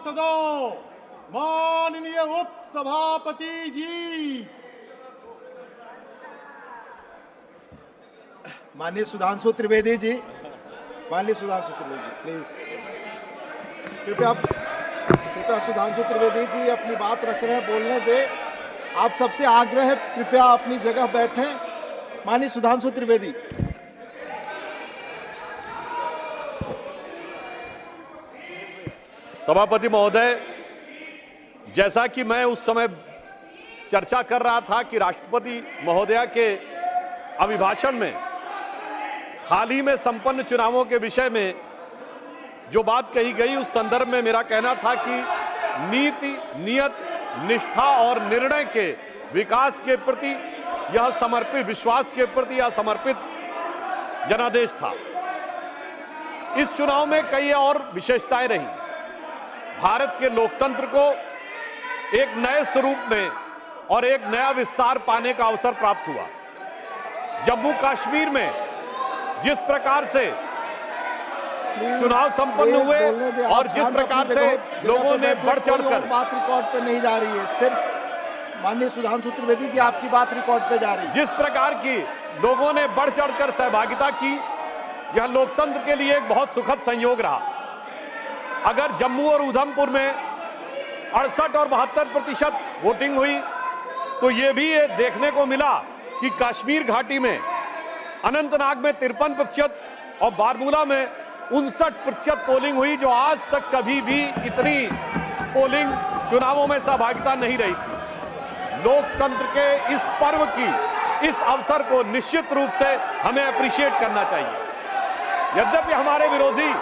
सभासदों, माननीय उप सभापति जी, माननीय सुधांशु त्रिवेदी जी, प्लीज कृपया सुधांशु त्रिवेदी जी अपनी बात रख रहे हैं, बोलने दे। आप सबसे आग्रह है, कृपया अपनी जगह बैठें। माननीय सुधांशु त्रिवेदी। सभापति महोदय, जैसा कि मैं उस समय चर्चा कर रहा था कि राष्ट्रपति महोदया के अभिभाषण में हाल ही में संपन्न चुनावों के विषय में जो बात कही गई, उस संदर्भ में मेरा कहना था कि नीति, नियत, निष्ठा और निर्णय के विकास के प्रति यह समर्पित, विश्वास के प्रति यह समर्पित जनादेश था। इस चुनाव में कई और विशेषताएं रही। भारत के लोकतंत्र को एक नए स्वरूप में और एक नया विस्तार पाने का अवसर प्राप्त हुआ। जम्मू कश्मीर में जिस प्रकार से चुनाव संपन्न हुए और जिस प्रकार से लोगों ने बढ़ चढ़कर, बात रिकॉर्ड पे नहीं जा रही है, सिर्फ माननीय सुधांशु त्रिवेदी जी आपकी बात रिकॉर्ड पे जा रही है। जिस प्रकार की लोगों ने बढ़ चढ़कर सहभागिता की, यह लोकतंत्र के लिए एक बहुत सुखद संयोग रहा। अगर जम्मू और उधमपुर में 68 और 72% वोटिंग हुई, तो यह भी देखने को मिला कि कश्मीर घाटी में अनंतनाग में 53% और बारामूला में 59% पोलिंग हुई, जो आज तक कभी भी इतनी पोलिंग चुनावों में सहभागिता नहीं रही थी। लोकतंत्र के इस पर्व की, इस अवसर को निश्चित रूप से हमें अप्रिशिएट करना चाहिए। यद्यपि हमारे विरोधी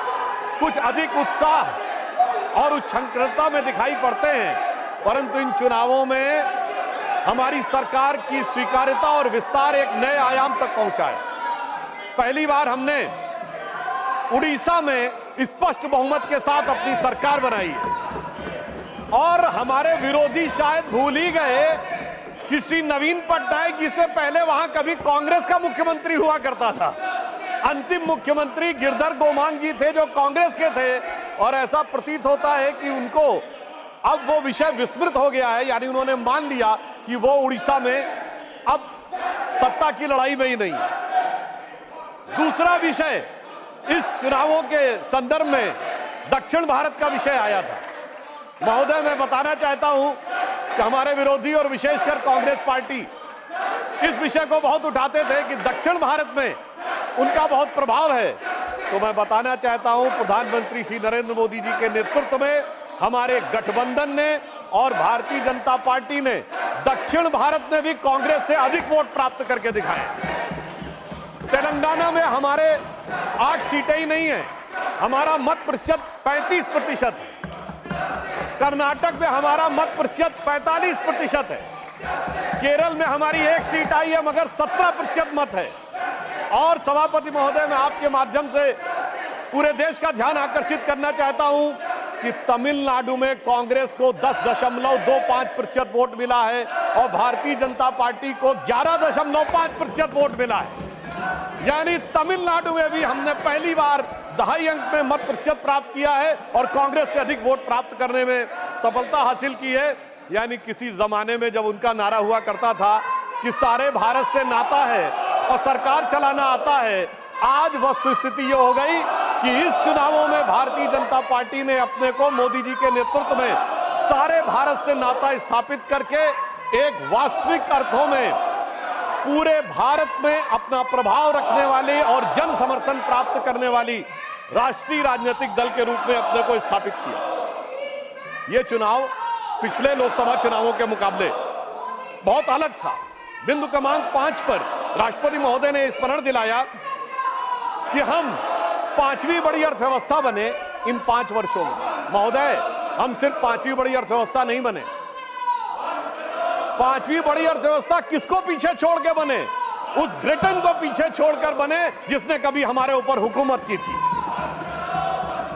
कुछ अधिक उत्साह और उच्छृंखलता में दिखाई पड़ते हैं, परंतु इन चुनावों में हमारी सरकार की स्वीकार्यता और विस्तार एक नए आयाम तक पहुंचा है। पहली बार हमने उड़ीसा में स्पष्ट बहुमत के साथ अपनी सरकार बनाई है और हमारे विरोधी शायद भूल ही गए कि श्री नवीन पटनायक जी से पहले वहां कभी कांग्रेस का मुख्यमंत्री हुआ करता था। अंतिम मुख्यमंत्री गिरधर गोमांग जी थे, जो कांग्रेस के थे, और ऐसा प्रतीत होता है कि उनको अब वो विषय विस्मृत हो गया है, यानी उन्होंने मान लिया कि वो उड़ीसा में अब सत्ता की लड़ाई में ही नहीं है। दूसरा विषय इस चुनावों के संदर्भ में दक्षिण भारत का विषय आया था। महोदय, मैं बताना चाहता हूं कि हमारे विरोधी और विशेषकर कांग्रेस पार्टी इस विषय को बहुत उठाते थे कि दक्षिण भारत में उनका बहुत प्रभाव है। तो मैं बताना चाहता हूं, प्रधानमंत्री श्री नरेंद्र मोदी जी के नेतृत्व में हमारे गठबंधन ने और भारतीय जनता पार्टी ने दक्षिण भारत में भी कांग्रेस से अधिक वोट प्राप्त करके दिखाए। तेलंगाना में हमारे 8 सीटें ही नहीं है, हमारा मत प्रतिशत 35% है। कर्नाटक में हमारा मत प्रतिशत 45% है। केरल में हमारी 1 सीट आई है, मगर 17% मत है। और सभापति महोदय, मैं आपके माध्यम से पूरे देश का ध्यान आकर्षित करना चाहता हूं कि तमिलनाडु में कांग्रेस को 10.25% वोट मिला है और भारतीय जनता पार्टी को 11.5% वोट मिला है। यानी तमिलनाडु में भी हमने पहली बार 2.5 अंक में मत प्रतिशत प्राप्त किया है और कांग्रेस से अधिक वोट प्राप्त करने में सफलता हासिल की है। यानी किसी जमाने में जब उनका नारा हुआ करता था कि सारे भारत से नाता है और सरकार चलाना आता है, आज वस्तुस्थिति ये हो गई कि इस चुनावों में भारतीय जनता पार्टी ने अपने को मोदी जी के नेतृत्व में सारे भारत से नाता स्थापित करके एक वास्तविक अर्थों में पूरे भारत में अपना प्रभाव रखने वाली और जन समर्थन प्राप्त करने वाली राष्ट्रीय राजनीतिक दल के रूप में अपने को स्थापित किया। ये चुनाव पिछले लोकसभा चुनावों के मुकाबले बहुत अलग था। बिंदु क्रमांक 5 पर राष्ट्रपति महोदय ने स्मरण दिलाया कि हम 5वीं बड़ी अर्थव्यवस्था बने इन 5 वर्षों में। महोदय, हम सिर्फ 5वीं बड़ी अर्थव्यवस्था नहीं बने। 5वीं बड़ी अर्थव्यवस्था किसको पीछे छोड़ के बने? उस ब्रिटेन को पीछे छोड़कर बने जिसने कभी हमारे ऊपर हुकूमत की थी।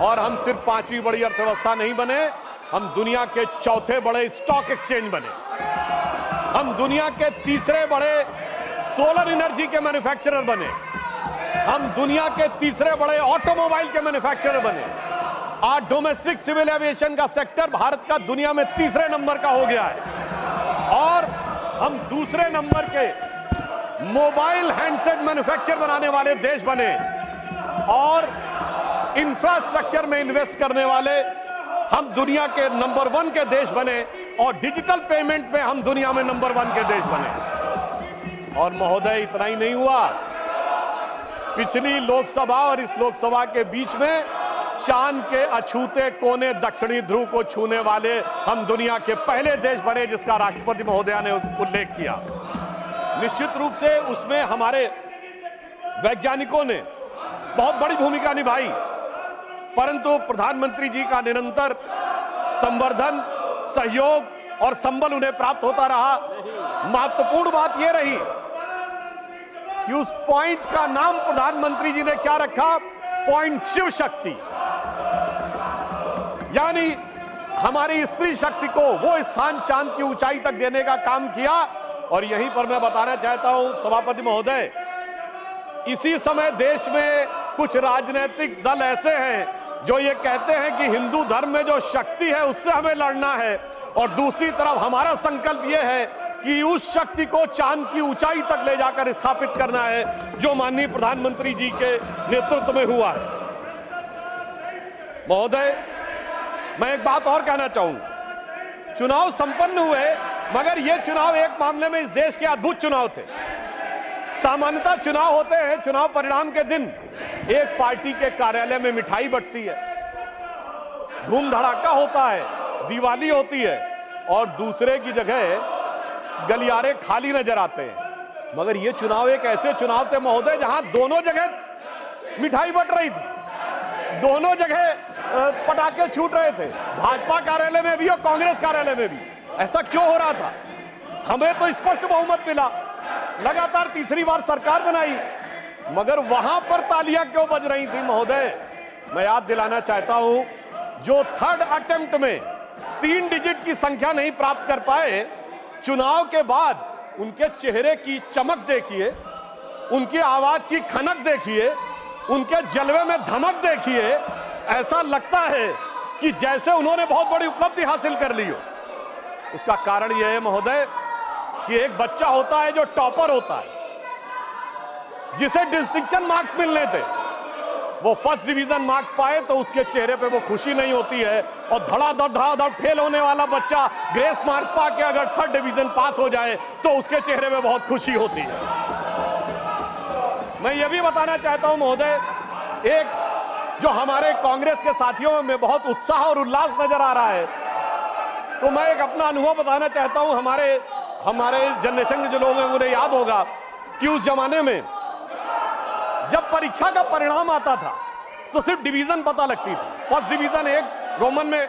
और हम सिर्फ 5वीं बड़ी अर्थव्यवस्था नहीं बने, हम दुनिया के 4थे बड़े स्टॉक एक्सचेंज बने। हम दुनिया के 3रे बड़े सोलर एनर्जी के मैन्युफैक्चरर बने। हम दुनिया के 3रे बड़े ऑटोमोबाइल के मैन्युफैक्चरर बने। आज डोमेस्टिक सिविल एविएशन का सेक्टर भारत का दुनिया में तीसरे नंबर का हो गया है और हम दूसरे नंबर के मोबाइल हैंडसेट मैन्युफैक्चर बनाने वाले देश बने और इंफ्रास्ट्रक्चर में इन्वेस्ट करने वाले हम दुनिया के नंबर 1 के देश बने और डिजिटल पेमेंट में हम दुनिया में नंबर 1 के देश बने। और महोदय, इतना ही नहीं हुआ, पिछली लोकसभा और इस लोकसभा के बीच में चांद के अछूते कोने दक्षिणी ध्रुव को छूने वाले हम दुनिया के पहले देश बने, जिसका राष्ट्रपति महोदया ने उल्लेख किया। निश्चित रूप से उसमें हमारे वैज्ञानिकों ने बहुत बड़ी भूमिका निभाई, परंतु प्रधानमंत्री जी का निरंतर संवर्धन, सहयोग और संबल उन्हें प्राप्त होता रहा। महत्वपूर्ण बात यह रही कि उस पॉइंट का नाम प्रधानमंत्री जी ने क्या रखा? पॉइंट शिव शक्ति, यानी हमारी स्त्री शक्ति को वो स्थान चांद की ऊंचाई तक देने का काम किया। और यहीं पर मैं बताना चाहता हूं सभापति महोदय, इसी समय देश में कुछ राजनीतिक दल ऐसे हैं जो ये कहते हैं कि हिंदू धर्म में जो शक्ति है उससे हमें लड़ना है, और दूसरी तरफ हमारा संकल्प यह है कि उस शक्ति को चांद की ऊंचाई तक ले जाकर स्थापित करना है, जो माननीय प्रधानमंत्री जी के नेतृत्व में हुआ है। महोदय, मैं एक बात और कहना चाहूंगा, चुनाव संपन्न हुए, मगर ये चुनाव एक मामले में इस देश के अद्भुत चुनाव थे। सामान्यतः चुनाव होते हैं, चुनाव परिणाम के दिन एक पार्टी के कार्यालय में मिठाई बंटती है, धूम धड़ाका होता है, दिवाली होती है, और दूसरे की जगह गलियारे खाली नजर आते हैं। मगर ये चुनाव एक ऐसे चुनाव थे महोदय जहां दोनों जगह मिठाई बंट रही थी, दोनों जगह पटाखे छूट रहे थे, भाजपा कार्यालय में भी और कांग्रेस कार्यालय में भी। ऐसा क्यों हो रहा था? हमें तो स्पष्ट बहुमत मिला, लगातार तीसरी बार सरकार बनाई, मगर वहां पर तालियां क्यों बज रही थी? महोदय, मैं याद दिलाना चाहता हूं, जो थर्ड अटेम्प्ट में 3 डिजिट की संख्या नहीं प्राप्त कर पाए, चुनाव के बाद उनके चेहरे की चमक देखिए, उनकी आवाज की खनक देखिए, उनके जलवे में धमक देखिए। ऐसा लगता है कि जैसे उन्होंने बहुत बड़ी उपलब्धि हासिल कर ली हो। उसका कारण यह है महोदय कि एक बच्चा होता है जो टॉपर होता है, जिसे डिस्टिंक्शन मार्क्स मिलने थे, वो फर्स्ट डिवीजन मार्क्स पाए तो उसके चेहरे पे वो खुशी नहीं होती है, और धड़ाधड़ फेल होने वाला बच्चा ग्रेस मार्क्स पा के अगर थर्ड डिवीजन पास हो जाए तो उसके चेहरे पे बहुत खुशी होती है। मैं ये भी बताना चाहता हूं महोदय, एक जो हमारे कांग्रेस के साथियों में बहुत उत्साह और उल्लास नजर आ रहा है, तो मैं एक अपना अनुभव बताना चाहता हूं। हमारे जनरेशन के जो लोग हैं उन्हें याद होगा कि उस जमाने में जब परीक्षा का परिणाम आता था तो सिर्फ डिवीजन पता लगती थी, फर्स्ट डिवीजन एक, रोमन में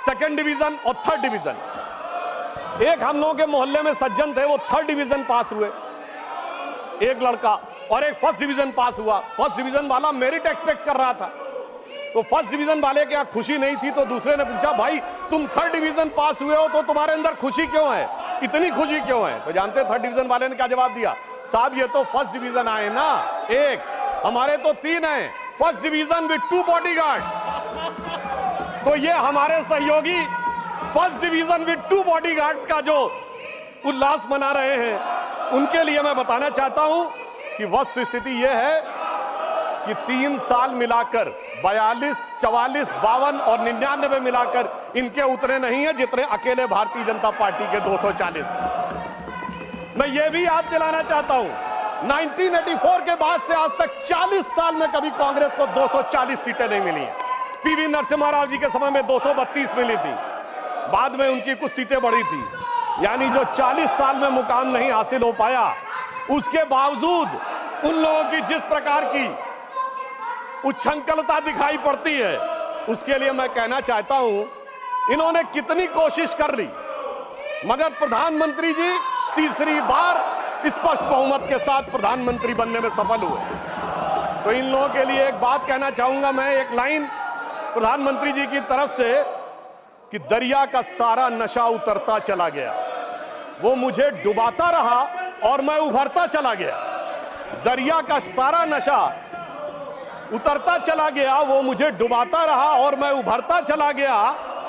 सेकंड डिवीजन और थर्ड डिवीजन। एक हम लोगों के मोहल्ले में सज्जन थे, वो थर्ड डिवीजन पास हुए, एक लड़का, और एक फर्स्ट डिवीजन पास हुआ। फर्स्ट डिवीजन वाला मेरिट एक्सपेक्ट कर रहा था, तो फर्स्ट डिवीजन वाले के यहाँ खुशी नहीं थी, तो दूसरे ने पूछा, भाई तुम थर्ड डिवीजन पास हुए हो तो तुम्हारे अंदर खुशी क्यों है, इतनी खुशी क्यों है? तो जानते थर्ड डिवीजन वाले ने क्या जवाब दिया? साहब, ये तो फर्स्ट डिवीजन आए ना, एक, हमारे तो 3 हैं, फर्स्ट डिवीजन विद 2 बॉडीगार्ड। तो ये हमारे सहयोगी फर्स्ट डिवीजन विद 2 बॉडीगार्ड्स का जो उल्लास मना रहे हैं, उनके लिए मैं बताना चाहता हूं कि वस्तु स्थिति यह है कि 3 साल मिलाकर 42, 44, 52 और 99 मिलाकर इनके उतने नहीं है जितने अकेले भारतीय जनता पार्टी के 240। मैं ये भी याद दिलाना चाहता हूं, 1984 के बाद से आज तक 40 साल में कभी कांग्रेस को 240 सीटें नहीं मिली हैं। पीवी नरसिम्हा राव जी के समय में 232 मिली थी, बाद में उनकी कुछ सीटें बढ़ी थी, यानी जो 40 साल में मुकाम नहीं हासिल हो पाया, उसके बावजूद उन लोगों की जिस प्रकार की उच्छृंखलता दिखाई पड़ती है, उसके लिए मैं कहना चाहता हूं, इन्होंने कितनी कोशिश कर ली, मगर प्रधानमंत्री जी तीसरी बार स्पष्ट बहुमत के साथ प्रधानमंत्री बनने में सफल हुए। तो इन लोगों के लिए एक बात कहना चाहूंगा मैं, एक लाइन प्रधानमंत्री जी की तरफ से, कि दरिया का सारा नशा उतरता चला गया, वो मुझे डुबाता रहा और मैं उभरता चला गया। दरिया का सारा नशा उतरता चला गया, वो मुझे डुबाता रहा और मैं उभरता चला गया।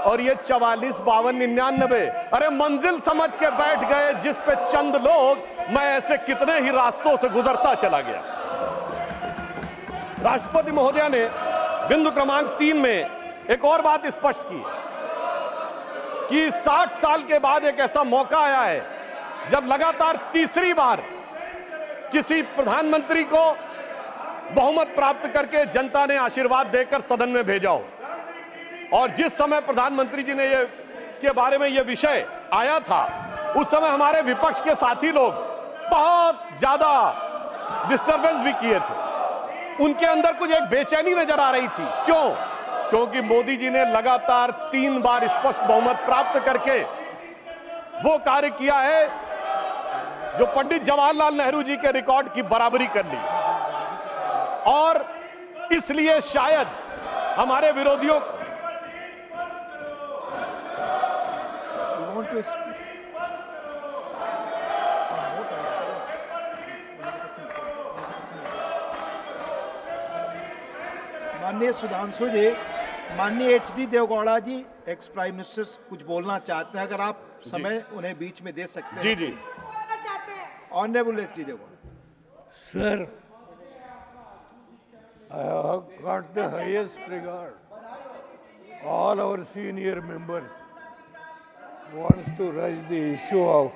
और ये 44, 52, 99, अरे मंजिल समझ के बैठ गए जिस पे चंद लोग, मैं ऐसे कितने ही रास्तों से गुजरता चला गया। राष्ट्रपति महोदया ने बिंदु क्रमांक 3 में एक और बात स्पष्ट की कि 60 साल के बाद एक ऐसा मौका आया है जब लगातार तीसरी बार किसी प्रधानमंत्री को बहुमत प्राप्त करके जनता ने आशीर्वाद देकर सदन में भेजा हो। और जिस समय प्रधानमंत्री जी ने ये के बारे में ये विषय आया था, उस समय हमारे विपक्ष के साथी लोग बहुत ज्यादा डिस्टरबेंस भी किए थे। उनके अंदर कुछ एक बेचैनी नजर आ रही थी। क्यों? क्योंकि मोदी जी ने लगातार 3 बार स्पष्ट बहुमत प्राप्त करके वो कार्य किया है जो पंडित जवाहरलाल नेहरू जी के रिकॉर्ड की बराबरी कर ली। और इसलिए शायद हमारे विरोधियों माननीय सुधांशु जी, माननीय HD देवगौड़ा जी एक्स प्राइम मिनिस्टर कुछ बोलना चाहते हैं, अगर आप समय उन्हें बीच में दे सकते हैं। जी जी honourable HD Deve Gowda. Sir, I have got the highest regard. All our senior members wants to raise the issue of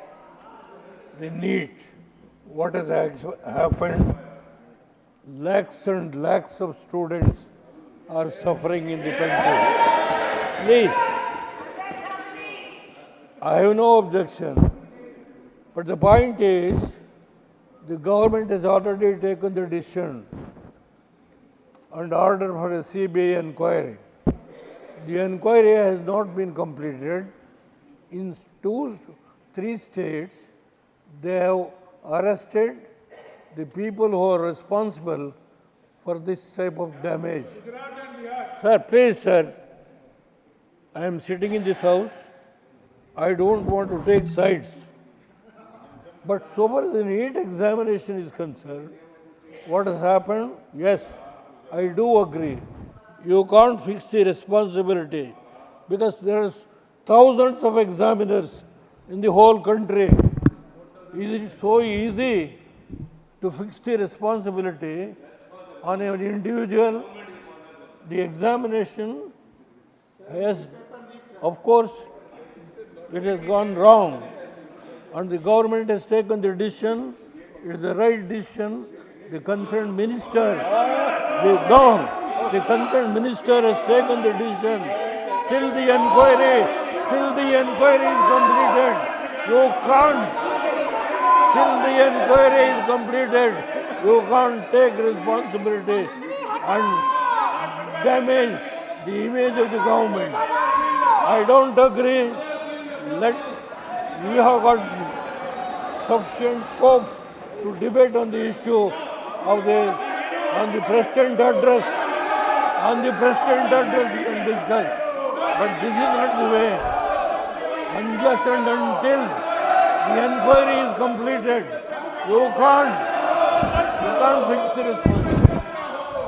the NEET. What has happened? Lakhs and lakhs of students are suffering in the country. Please, I have no objection. But the point is, the government has already taken the decision and order for a CBI inquiry. The inquiry has not been completed. In 2-3 states, they have arrested the people who are responsible for this type of damage. Sir, please, sir, I am sitting in this house. I don't want to take sides. But so far as the NEET examination is concerned, what has happened? Yes, I do agree. You can't fix the responsibility because there are thousands of examiners in the whole country. Is it so easy to fix the responsibility on an individual? The examination has, of course, it has gone wrong. And the government has taken the decision, it is the right decision. The concerned minister, the concerned minister has taken the decision. Till the inquiry is completed, you can't. Till the inquiry is completed, you can't take responsibility and damage the image of the government. I don't agree. We have got sufficient scope to debate on the issue of on the President address. On the President address we can discuss. But this is not the way. Unless and until the inquiry is completed, you can't fix the responsibility.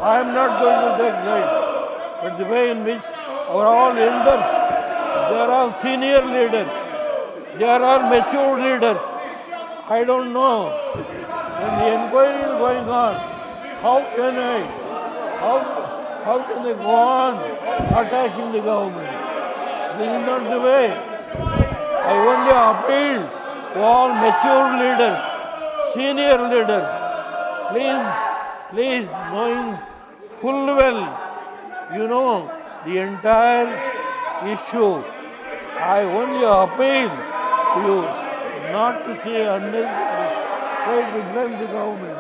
I am not going to take sides. But the way in which our all elders, there are senior leaders, there are mature leaders. I don't know. When the inquiry is going on, how can they go on attacking the government? This is not the way. I only appeal to all mature leaders, senior leaders. Please, knowing full well, you know the entire issue. I only appeal to you not to say unnecessary, try to blame the government.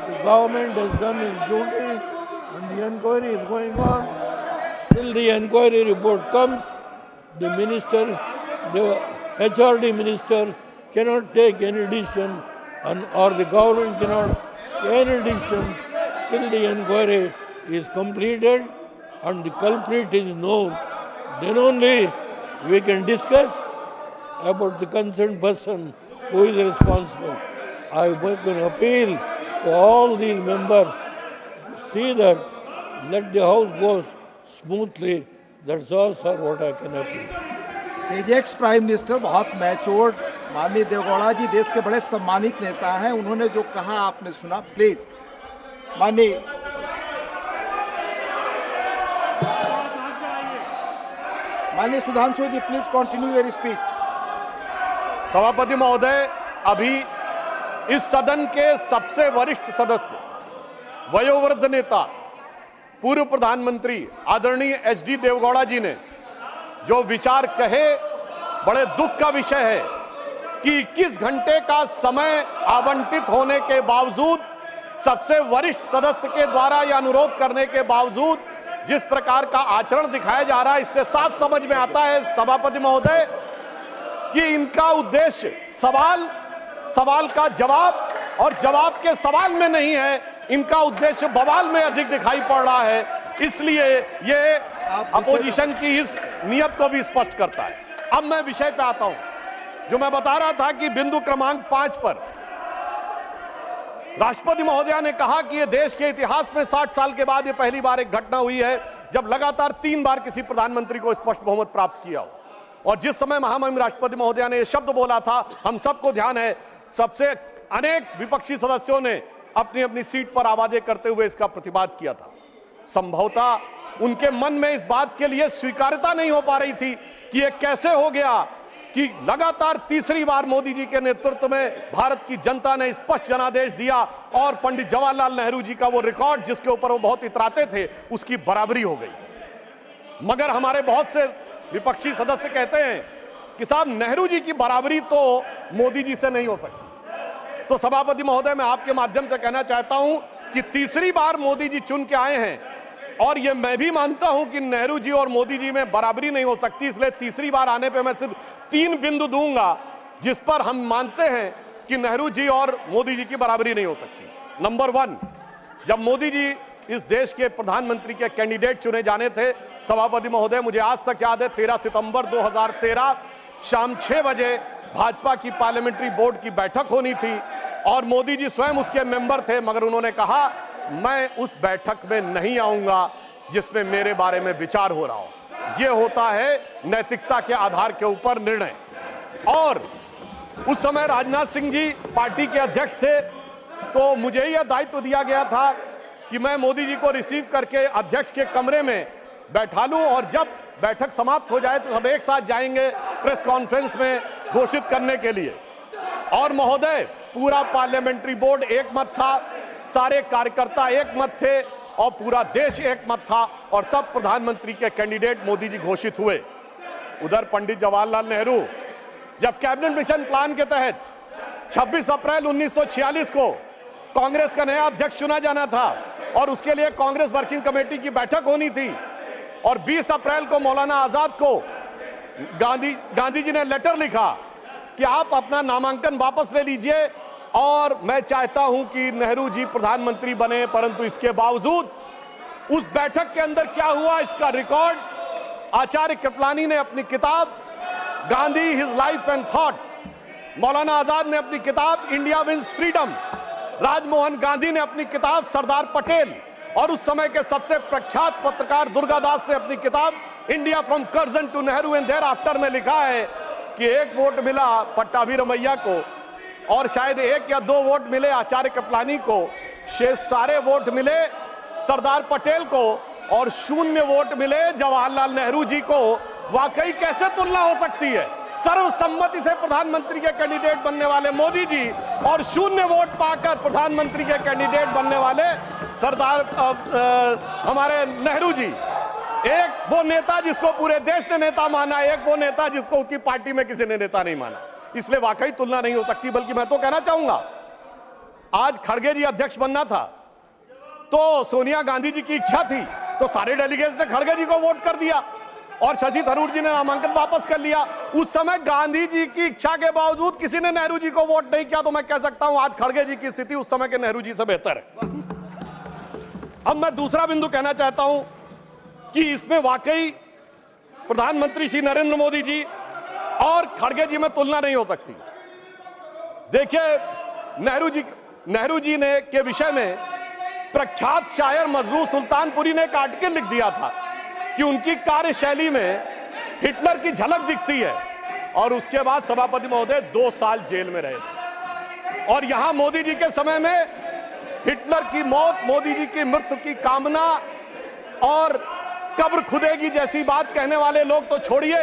The government has done its duty and the inquiry is going on. Till the inquiry report comes, the minister, the HRD minister cannot take any decision or the government cannot take any decision till the inquiry is completed and the culprit is known. Then only we can discuss about the concerned person who is responsible. I make an appeal to all these members to see that let the house go smoothly. That's all, sir, what I can appeal. As ex prime minister बहुत matured माननीय देवगौड़ा जी देश के बड़े सम्मानित नेता हैं, उन्होंने जो कहा आपने सुना। प्लीज माननीय सुधांशु जी, प्लीज कंटिन्यू योर स्पीच। सभापति महोदय, अभी इस सदन के सबसे वरिष्ठ सदस्य, वयोवृद्ध नेता, पूर्व प्रधानमंत्री आदरणीय एचडी देवगौड़ा जी ने जो विचार कहे, बड़े दुख का विषय है कि 21 घंटे का समय आवंटित होने के बावजूद, सबसे वरिष्ठ सदस्य के द्वारा यह अनुरोध करने के बावजूद जिस प्रकार का आचरण दिखाया जा रहा है, इससे साफ समझ में आता है सभापति महोदय कि इनका उद्देश्य सवाल का जवाब और जवाब के सवाल में नहीं है, इनका उद्देश्य बवाल में अधिक दिखाई पड़ रहा है। इसलिए ये अपोजिशन की इस नियत को भी स्पष्ट करता है। अब मैं विषय पे आता हूं, जो मैं बता रहा था कि बिंदु क्रमांक 5 पर राष्ट्रपति महोदया ने कहा कि ये देश के इतिहास में 60 साल के बाद ये पहली बार एक घटना हुई है जब लगातार 3 बार किसी प्रधानमंत्री को स्पष्ट बहुमत प्राप्त किया हो। और जिस समय महामहिम राष्ट्रपति महोदया ने यह शब्द बोला था, हम सबको ध्यान है, सबसे अनेक विपक्षी सदस्यों ने अपनी अपनी सीट पर आवाजें करते हुए इसका प्रतिवाद किया था। संभवतः उनके मन में इस बात के लिए स्वीकार्यता नहीं हो पा रही थी कि यह कैसे हो गया कि लगातार तीसरी बार मोदी जी के नेतृत्व में भारत की जनता ने स्पष्ट जनादेश दिया और पंडित जवाहरलाल नेहरू जी का वो रिकॉर्ड जिसके ऊपर वो बहुत इतराते थे, उसकी बराबरी हो गई। मगर हमारे बहुत से विपक्षी सदस्य कहते हैं कि साहब, नेहरू जी की बराबरी तो मोदी जी से नहीं हो सकती। तो सभापति महोदय, मैं आपके माध्यम से कहना चाहता हूं कि तीसरी बार मोदी जी चुन के आए हैं और ये मैं भी मानता हूं कि नेहरू जी और मोदी जी में बराबरी नहीं हो सकती, इसलिए तीसरी बार आने पे मैं सिर्फ 3 बिंदु दूंगा जिस पर हम मानते हैं कि नेहरू जी और मोदी जी की बराबरी नहीं हो सकती। नंबर 1, जब मोदी जी इस देश के प्रधानमंत्री के कैंडिडेट चुने जाने थे, सभापति महोदय, मुझे आज तक याद है 13 सितंबर 2013 शाम 6 बजे भाजपा की पार्लियामेंट्री बोर्ड की बैठक होनी थी और मोदी जी स्वयं उसके मेंबर थे, मगर उन्होंने कहा मैं उस बैठक में नहीं आऊंगा जिसमें मेरे बारे में विचार हो रहा हो। यह होता है नैतिकता के आधार के ऊपर निर्णय। और उस समय राजनाथ सिंह जी पार्टी के अध्यक्ष थे, तो मुझे यह दायित्व दिया गया था कि मैं मोदी जी को रिसीव करके अध्यक्ष के कमरे में बैठा लूं और जब बैठक समाप्त हो जाए तो सब एक साथ जाएंगे प्रेस कॉन्फ्रेंस में घोषित करने के लिए। और महोदय, पूरा पार्लियामेंट्री बोर्ड एक मत था, सारे कार्यकर्ता एक मत थे और पूरा देश एक मत था और तब प्रधानमंत्री के कैंडिडेट मोदी जी घोषित हुए। उधर पंडित जवाहरलाल नेहरू जब कैबिनेट मिशन प्लान के तहत 26 अप्रैल 1946 को कांग्रेस का नया अध्यक्ष चुना जाना था और उसके लिए कांग्रेस वर्किंग कमेटी की बैठक होनी थी और 20 अप्रैल को मौलाना आजाद को गांधी जी ने लेटर लिखा कि आप अपना नामांकन वापस ले लीजिए और मैं चाहता हूं कि नेहरू जी प्रधानमंत्री बने। परंतु इसके बावजूद उस बैठक के अंदर क्या हुआ, इसका रिकॉर्ड आचार्य कृपलानी ने अपनी किताब Gandhi his life and thought, Maulana Azad ने अपनी किताब India wins freedom, Rajmohan Gandhi ने अपनी किताब सरदार पटेल और उस समय के सबसे प्रख्यात पत्रकार दुर्गादास ने अपनी किताब India from Curzon to Nehru and thereafter में लिखा है कि 1 वोट मिला पट्टाभी रमैया को और शायद 1 या 2 वोट मिले आचार्य कृपलानी को, शेष सारे वोट मिले सरदार पटेल को और 0 वोट मिले जवाहरलाल नेहरू जी को। वाकई कैसे तुलना हो सकती है? सर्वसम्मति से प्रधानमंत्री के कैंडिडेट बनने वाले मोदी जी और 0 वोट पाकर प्रधानमंत्री के कैंडिडेट बनने वाले सरदार हमारे नेहरू जी। एक वो नेता जिसको पूरे देश ने नेता माना, एक वो नेता जिसको उसकी पार्टी में किसी ने नेता नहीं माना। इसलिए वाकई तुलना नहीं हो सकती। बल्कि मैं तो कहना चाहूंगा, आज खड़गे जी अध्यक्ष बनना था तो सोनिया गांधी जी की इच्छा थी तो सारे डेलीगेट्स ने खड़गे जी को वोट कर दिया और शशि थरूर जी ने नामांकन वापस कर लिया। उस समय गांधी जी की इच्छा के बावजूद किसी ने नेहरू जी को वोट नहीं किया, तो मैं कह सकता हूं आज खड़गे जी की स्थिति उस समय के नेहरू जी से बेहतर है। अब मैं दूसरा बिंदु कहना चाहता हूं कि इसमें वाकई प्रधानमंत्री श्री नरेंद्र मोदी जी और खड़गे जी में तुलना नहीं हो सकती। देखिए, नेहरू जी ने के विषय में प्रख्यात शायर मजरू सुल्तानपुरी ने एक आर्टिकल लिख दिया था कि उनकी कार्यशैली में हिटलर की झलक दिखती है, और उसके बाद सभापति महोदय 2 साल जेल में रहे थे। और यहां मोदी जी के समय में हिटलर की मौत, मोदी जी की मृत्यु की कामना और कब्र खुदेगी जैसी बात कहने वाले लोग तो छोड़िए,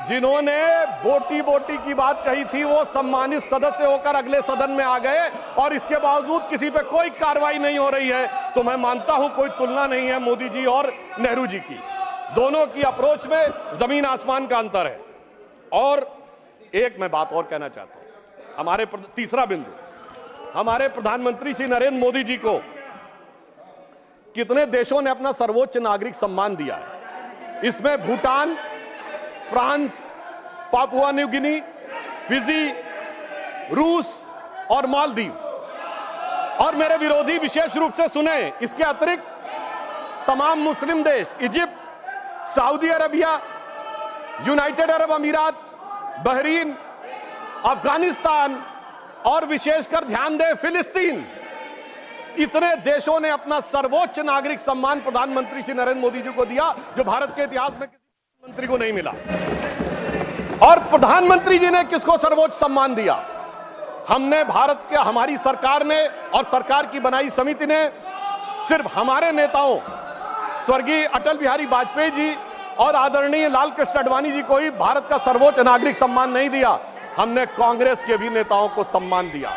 जिन्होंने बोटी बोटी की बात कही थी वो सम्मानित सदस्य होकर अगले सदन में आ गए, और इसके बावजूद किसी पे कोई कार्रवाई नहीं हो रही है। तो मैं मानता हूं कोई तुलना नहीं है मोदी जी और नेहरू जी की, दोनों की अप्रोच में जमीन आसमान का अंतर है। और एक मैं बात और कहना चाहता हूं, हमारे तीसरा बिंदु, हमारे प्रधानमंत्री श्री नरेंद्र मोदी जी को कितने देशों ने अपना सर्वोच्च नागरिक सम्मान दिया है। इसमें Bhutan, France, Papua New Guinea, Fiji, रूस और मालदीव। और मेरे विरोधी विशेष रूप से सुने, इसके अतिरिक्त तमाम मुस्लिम देश, Egypt, Saudi Arabia, United Arab अमीरात, बहरीन, अफगानिस्तान और विशेषकर ध्यान दें फिलिस्तीन, इतने देशों ने अपना सर्वोच्च नागरिक सम्मान प्रधानमंत्री श्री नरेंद्र मोदी जी को दिया, जो भारत के इतिहास में किसी मंत्री को नहीं मिला। और प्रधानमंत्री जी ने किसको सर्वोच्च सम्मान दिया? हमने भारत के, हमारी सरकार ने और सरकार की बनाई समिति ने सिर्फ हमारे नेताओं स्वर्गीय अटल बिहारी वाजपेयी जी और आदरणीय लाल कृष्ण आडवाणी जी को ही भारत का सर्वोच्च नागरिक सम्मान नहीं दिया, हमने कांग्रेस के भी नेताओं को सम्मान दिया।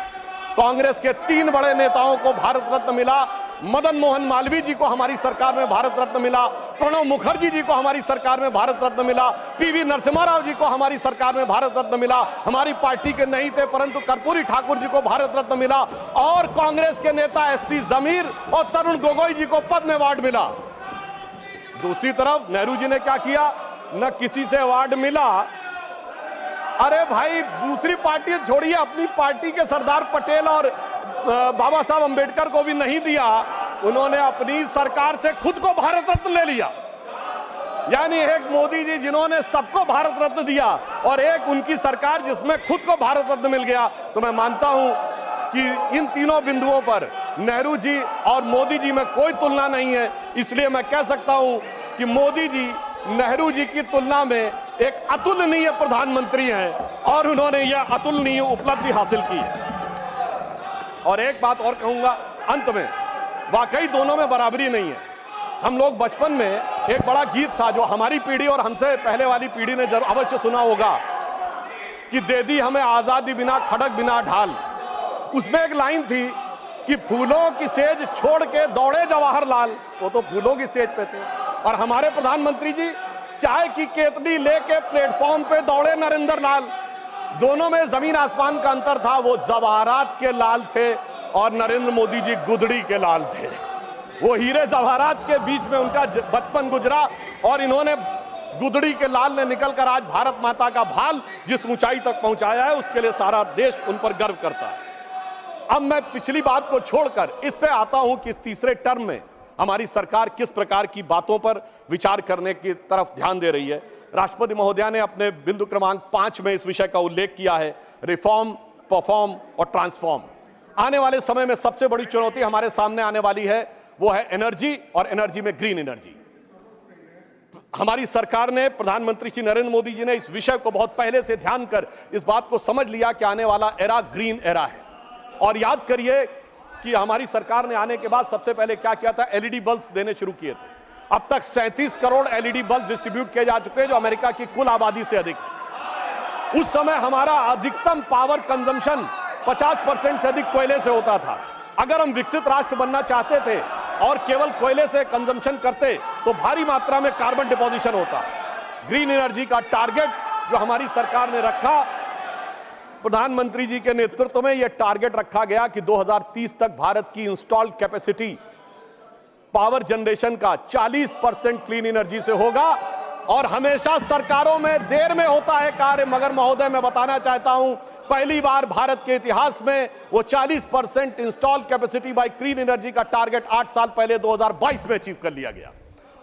कांग्रेस के 3 बड़े नेताओं को भारत रत्न मिला। मदन मोहन मालवीय जी को हमारी सरकार में भारत रत्न मिला, प्रणब मुखर्जी जी को हमारी सरकार में भारत रत्न मिला, पीवी नरसिम्हा राव जी को हमारी सरकार में भारत रत्न मिला, हमारी पार्टी के नहीं थे परंतु कर्पूरी ठाकुर जी को भारत रत्न मिला, और कांग्रेस के नेता एससी जमीर और तरुण गोगोई जी को पद्म अवार्ड मिला। दूसरी तरफ नेहरू जी ने क्या किया? न किसी से अवार्ड मिला। अरे भाई, दूसरी पार्टी छोड़िए, अपनी पार्टी के सरदार पटेल और बाबा साहब अंबेडकर को भी नहीं दिया, उन्होंने अपनी सरकार से खुद को भारत रत्न ले लिया। यानी एक मोदी जी जिन्होंने सबको भारत रत्न दिया, और एक उनकी सरकार जिसमें खुद को भारत रत्न मिल गया। तो मैं मानता हूं कि इन तीनों बिंदुओं पर नेहरू जी और मोदी जी में कोई तुलना नहीं है। इसलिए मैं कह सकता हूं कि मोदी जी नेहरू जी की तुलना में एक अतुलनीय प्रधानमंत्री हैं, और उन्होंने यह अतुलनीय उपलब्धि हासिल की है। और एक बात और कहूंगा अंत में, वाकई दोनों में बराबरी नहीं है। हम लोग बचपन में, एक बड़ा गीत था जो हमारी पीढ़ी और हमसे पहले वाली पीढ़ी ने अवश्य सुना होगा, कि दे दी हमें आजादी बिना खड़क बिना ढाल। उसमें एक लाइन थी कि फूलों की सेज छोड़ के दौड़े जवाहरलाल। वो तो फूलों की सेज पे थे। और हमारे प्रधानमंत्री जी चाय की केतली लेके प्लेटफॉर्म पे दौड़े नरेंद्र लाल। दोनों में जमीन आसमान का अंतर था। वो जवाहरात के लाल थे और नरेंद्र मोदी जी गुदड़ी के लाल थे। वो हीरे जवाहरात के बीच में उनका बचपन गुजरा, और इन्होंने गुदड़ी के लाल ने निकलकर आज भारत माता का भाल जिस ऊंचाई तक पहुंचाया है, उसके लिए सारा देश उन पर गर्व करता है। अब मैं पिछली बात को छोड़कर इस पे आता हूं कि इस तीसरे टर्म में हमारी सरकार किस प्रकार की बातों पर विचार करने की तरफ ध्यान दे रही है। राष्ट्रपति महोदया ने अपने बिंदु क्रमांक 5 में इस विषय का उल्लेख किया है, रिफॉर्म, परफॉर्म और ट्रांसफॉर्म। आने वाले समय में सबसे बड़ी चुनौती हमारे सामने आने वाली है, वो है एनर्जी, और एनर्जी में ग्रीन एनर्जी। हमारी सरकार ने, प्रधानमंत्री श्री नरेंद्र मोदी जी ने इस विषय को बहुत पहले से ध्यान कर इस बात को समझ लिया कि आने वाला एरा ग्रीन एरा है। और याद करिए कि हमारी सरकार ने आने के बाद सबसे पहले क्या किया था, एलईडी बल्ब देने शुरू किए थे। अब तक 37 करोड़ एलईडी बल्ब डिस्ट्रीब्यूट किए जा चुके हैं, जो अमेरिका की कुल आबादी से अधिक है। उस समय हमारा अधिकतम पावर कंजम्पशन 50% से अधिक कोयले से होता था। अगर हम विकसित राष्ट्र बनना चाहते थे और केवल कोयले से कंजम्पशन करते तो भारी मात्रा में कार्बन डिपोजिशन होता। ग्रीन एनर्जी का टारगेट जो हमारी सरकार ने रखा, प्रधानमंत्री जी के नेतृत्व में यह टारगेट रखा गया कि 2030 तक भारत की इंस्टॉल्ड कैपेसिटी पावर जनरेशन का 40% क्लीन एनर्जी से होगा। और हमेशा सरकारों में देर में होता है कार्य, मगर महोदय मैं बताना चाहता हूं, पहली बार भारत के इतिहास में वो 40% installed capacity by clean energy का टारगेट 8 साल पहले 2022 में अचीव कर लिया गया।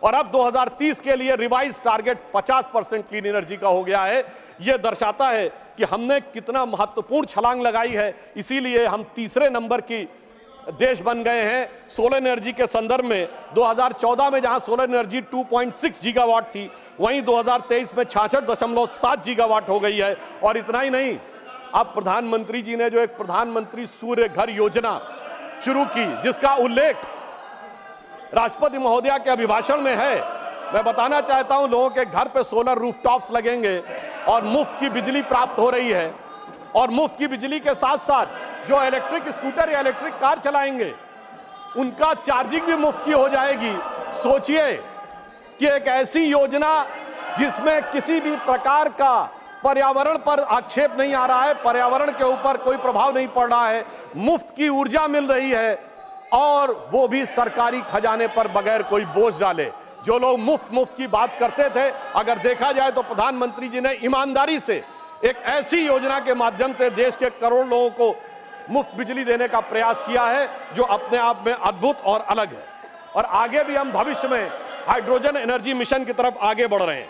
और अब 2030 के लिए रिवाइज टारगेट 50% क्लीन एनर्जी का हो गया है। यह दर्शाता है कि हमने कितना महत्वपूर्ण छलांग लगाई है। इसीलिए हम तीसरे नंबर की देश बन गए हैं सोलर एनर्जी के संदर्भ में। 2014 में जहां सोलर एनर्जी 2.6 गीगावाट थी, वहीं 2023 में 66.7 गीगावाट हो गई है। और इतना ही नहीं, अब प्रधानमंत्री जी ने जो एक प्रधानमंत्री सूर्य घर योजना शुरू की, जिसका उल्लेख राष्ट्रपति महोदया के अभिभाषण में है, मैं बताना चाहता हूं, लोगों के घर पे सोलर रूफटॉप्स लगेंगे और मुफ्त की बिजली प्राप्त हो रही है। और मुफ्त की बिजली के साथ साथ जो इलेक्ट्रिक स्कूटर या इलेक्ट्रिक कार चलाएंगे, उनका चार्जिंग भी मुफ्त की हो जाएगी। सोचिए कि एक ऐसी योजना जिसमें किसी भी प्रकार का पर्यावरण पर आक्षेप नहीं आ रहा है, पर्यावरण के ऊपर कोई प्रभाव नहीं पड़ रहा है, मुफ्त की ऊर्जा मिल रही है, और वो भी सरकारी खजाने पर बगैर कोई बोझ डाले। जो लोग मुफ्त की बात करते थे, अगर देखा जाए तो प्रधानमंत्री जी ने ईमानदारी से एक ऐसी योजना के माध्यम से देश के करोड़ लोगों को मुफ्त बिजली देने का प्रयास किया है, जो अपने आप में अद्भुत और अलग है। और आगे भी हम भविष्य में हाइड्रोजन एनर्जी मिशन की तरफ आगे बढ़ रहे हैं।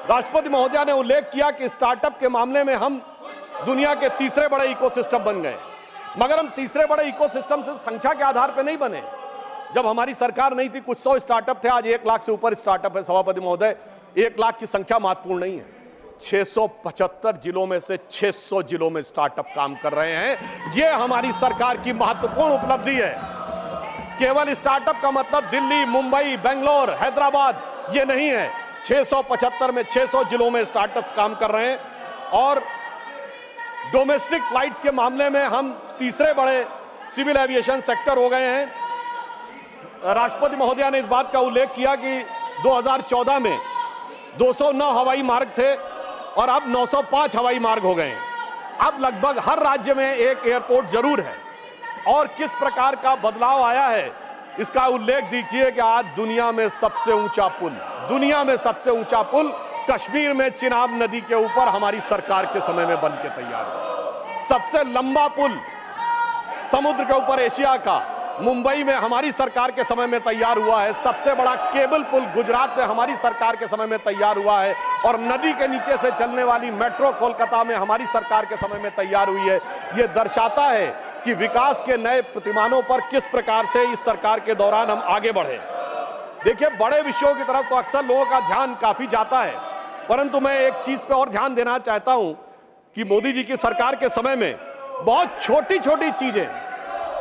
राष्ट्रपति महोदया ने उल्लेख किया कि स्टार्टअप के मामले में हम दुनिया के तीसरे बड़े इकोसिस्टम बन गए, मगर हम तीसरे बड़े इकोसिस्टम से संख्या के आधार पर नहीं बने। जब हमारी सरकार नहीं थी, कुछ 100 स्टार्टअप थे, आज 1 लाख से ऊपर स्टार्टअप है। सभापति महोदय, 1 लाख की संख्या महत्वपूर्ण नहीं है। 675 जिलों में से 600 जिलों में स्टार्टअप काम कर रहे हैं। ये हमारी सरकार की महत्वपूर्ण उपलब्धि है। केवल स्टार्टअप का मतलब दिल्ली, मुंबई, बेंगलोर, हैदराबाद ये नहीं है। 675 में 600 जिलों में स्टार्टअप काम कर रहे हैं। और डोमेस्टिक फ्लाइट्स के मामले में हम तीसरे बड़े सिविल एविएशन सेक्टर हो गए हैं। राष्ट्रपति महोदया ने इस बात का उल्लेख किया कि 2014 में 209 हवाई मार्ग थे और अब 905 हवाई मार्ग हो गए हैं। अब लगभग हर राज्य में एक एयरपोर्ट जरूर है। और किस प्रकार का बदलाव आया है, इसका उल्लेख दीजिए कि आज दुनिया में सबसे ऊंचा पुल कश्मीर में चिनाब नदी के ऊपर हमारी सरकार के समय में बन के तैयार हुआ। सबसे लंबा पुल समुद्र के ऊपर एशिया का मुंबई में हमारी सरकार के समय में तैयार हुआ है। सबसे बड़ा केबल पुल गुजरात में हमारी सरकार के समय में तैयार हुआ है। और नदी के नीचे से चलने वाली मेट्रो कोलकाता में हमारी सरकार के समय में तैयार हुई है। यह दर्शाता है कि विकास के नए प्रतिमानों पर किस प्रकार से इस सरकार के दौरान हम आगे बढ़े। देखिए, बड़े विषयों की तरफ तो अक्सर लोगों का ध्यान काफी जाता है, परंतु मैं एक चीज पे और ध्यान देना चाहता हूं कि मोदी जी की सरकार के समय में बहुत छोटी छोटी चीजें,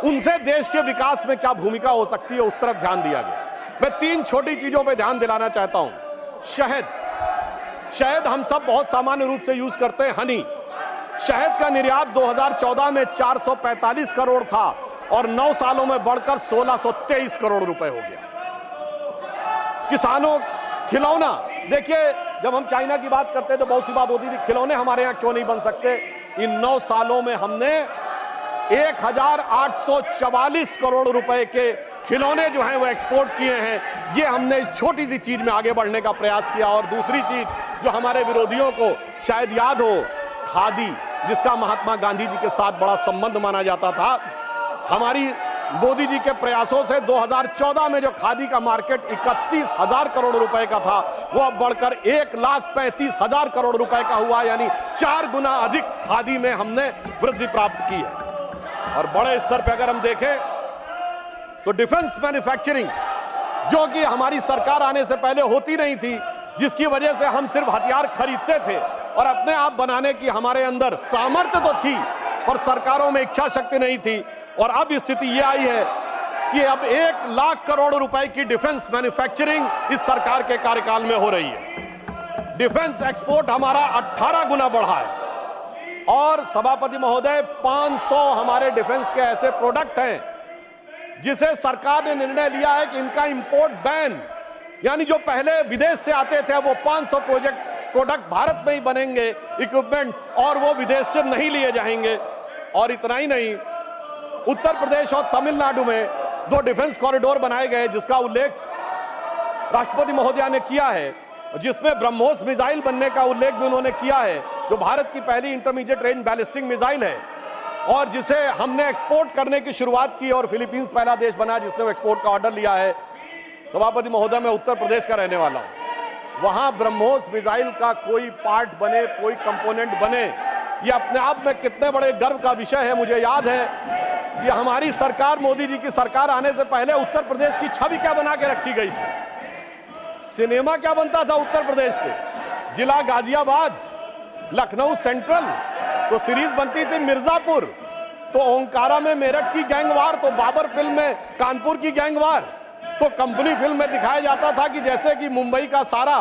उनसे देश के विकास में क्या भूमिका हो सकती है, उस तरफ ध्यान दिया गया। मैं 3 छोटी चीजों पे ध्यान दिलाना चाहता हूं। शहद हम सब बहुत सामान्य रूप से यूज करते हैं। हनी, शहद का निर्यात 2014 में 445 करोड़ था और 9 सालों में बढ़कर 1623 करोड़ रुपए हो गया। किसानों, खिलौना, देखिए जब हम चाइना की बात करते हैं तो बहुत सी बात होती थी, खिलौने हमारे यहाँ क्यों नहीं बन सकते। इन 9 सालों में हमने 1844 करोड़ रुपए के खिलौने जो हैं वो एक्सपोर्ट किए हैं। ये हमने छोटी सी चीज में आगे बढ़ने का प्रयास किया। और दूसरी चीज जो हमारे विरोधियों को शायद याद हो, खादी, जिसका महात्मा गांधी जी के साथ बड़ा संबंध माना जाता था, हमारी मोदी जी के प्रयासों से 2014 में जो खादी का मार्केट 31,000 करोड़ रुपए का था, वो अब बढ़कर 1,35,000 करोड़ रुपए का हुआ, यानी 4 गुना अधिक खादी में हमने वृद्धि प्राप्त की है। और बड़े स्तर पर अगर हम देखें तो डिफेंस मैन्युफैक्चरिंग, जो कि हमारी सरकार आने से पहले होती नहीं थी, जिसकी वजह से हम सिर्फ हथियार खरीदते थे और अपने आप बनाने की हमारे अंदर सामर्थ्य तो थी पर सरकारों में इच्छा शक्ति नहीं थी। और अब स्थिति यह आई है कि अब 1 लाख करोड़ रुपए की डिफेंस मैन्युफैक्चरिंग इस सरकार के कार्यकाल में हो रही है। डिफेंस एक्सपोर्ट हमारा 18 गुना बढ़ा है। और सभापति महोदय, 500 हमारे डिफेंस के ऐसे प्रोडक्ट हैं जिसे सरकार ने निर्णय लिया है कि इनका इंपोर्ट बैन, यानी जो पहले विदेश से आते थे वो 500 प्रोडक्ट भारत में ही बनेंगे, इक्विपमेंट, और वो विदेश से नहीं लिए जाएंगे। और इतना ही नहीं, उत्तर प्रदेश और तमिलनाडु में 2 डिफेंस कॉरिडोर बनाए गए, जिसका उल्लेख राष्ट्रपति महोदया ने किया है, जिसमें ब्रह्मोस मिसाइल बनने का उल्लेख भी उन्होंने किया है, जो भारत की पहली इंटरमीडिएट रेंज बैलिस्टिक मिसाइल है और जिसे हमने एक्सपोर्ट करने की शुरुआत की। और फिलीपींस पहला देश बना जिसने एक्सपोर्ट का ऑर्डर लिया है। सभापति महोदय, मैं उत्तर प्रदेश का रहने वाला हूं। वहां ब्रह्मोस मिसाइल का कोई पार्ट बने, कोई कंपोनेंट बने, ये अपने आप में कितने बड़े गर्व का विषय है। मुझे याद है कि हमारी सरकार, मोदी जी की सरकार आने से पहले उत्तर प्रदेश की छवि क्या बना के रखी गई थी। सिनेमा क्या बनता था उत्तर प्रदेश पे, जिला गाजियाबाद, लखनऊ सेंट्रल, तो सीरीज बनती थी मिर्जापुर, तो ओंकारा में मेरठ की गैंगवार, तो बाबर फिल्म में कानपुर की गैंगवार, तो कंपनी फिल्म में दिखाया जाता था कि जैसे कि मुंबई का सारा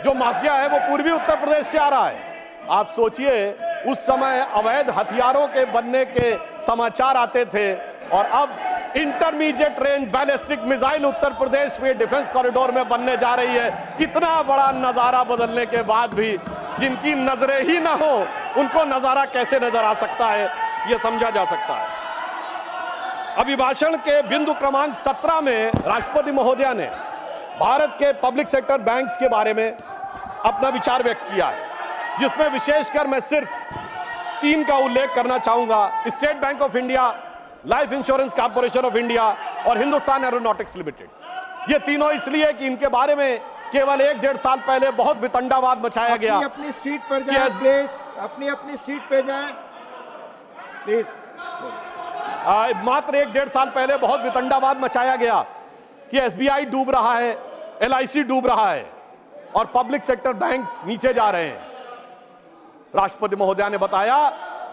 जो माफिया है वो पूर्वी उत्तर प्रदेश से आ रहा है। आप सोचिए उस समय अवैध हथियारों के बनने के समाचार आते थे, और अब intermediate range ballistic missile Uttar Pradesh में डिफेंस कॉरिडोर में बनने जा रही है। इतना बड़ा नजारा बदलने के बाद भी जिनकी नजरें ही ना हो उनको नजारा कैसे नजर आ सकता है, यह समझा जा सकता है। अभिभाषण के बिंदु क्रमांक 17 में राष्ट्रपति महोदया ने भारत के पब्लिक सेक्टर बैंक्स के बारे में अपना विचार व्यक्त किया है, जिसमें विशेषकर मैं सिर्फ 3 का उल्लेख करना चाहूंगा: state bank of India, life insurance corporation of India और हिंदुस्तान एरोनॉटिक्स लिमिटेड। ये तीनों इसलिए कि इनके बारे में केवल 1-1.5 साल पहले बहुत वितंडावाद मचाया गया। अपनी सीट पर जाएं प्लीज, अपनी सीट पे जाएं प्लीज। मात्र 1-1.5 साल पहले बहुत वितंडावाद मचाया गया कि एसबीआई डूब रहा है, एलआईसी डूब रहा है और पब्लिक सेक्टर बैंक्स नीचे जा रहे हैं। राष्ट्रपति महोदया ने बताया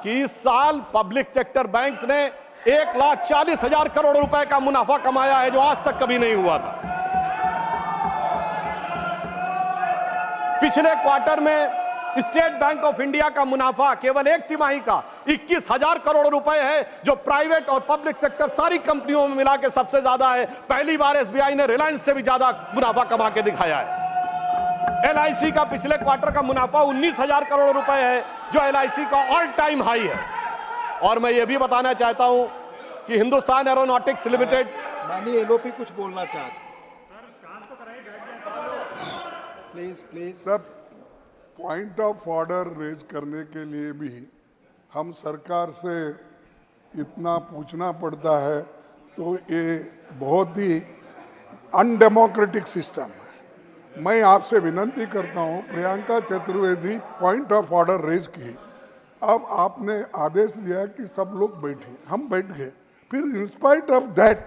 कि इस साल पब्लिक सेक्टर बैंक्स ने 1,40,000 करोड़ रुपए का मुनाफा कमाया है, जो आज तक कभी नहीं हुआ था। पिछले क्वार्टर में स्टेट बैंक ऑफ इंडिया का मुनाफा केवल 1 तिमाही का 21,000 करोड़ रुपए है, जो प्राइवेट और पब्लिक सेक्टर सारी कंपनियों में मिला के सबसे ज्यादा है। पहली बार एसबीआई ने रिलायंस से भी ज्यादा मुनाफा कमा के दिखाया है। एलआईसी का पिछले क्वार्टर का मुनाफा 19,000 करोड़ रुपए है, जो एलआईसी का ऑल टाइम हाई है। और मैं ये भी बताना चाहता हूं कि हिंदुस्तान एरोनॉटिक्स लिमिटेड, माननीय एलओपी कुछ बोलना चाहते please. Sir, point of order raise करने के लिए भी हम सरकार से इतना पूछना पड़ता है, तो ये बहुत ही अनडेमोक्रेटिक सिस्टम है। मैं आपसे विनती करता हूं, Priyanka Chaturvedi point of order raise की, अब आपने आदेश दिया कि सब लोग बैठे, हम बैठ गए, फिर in spite of that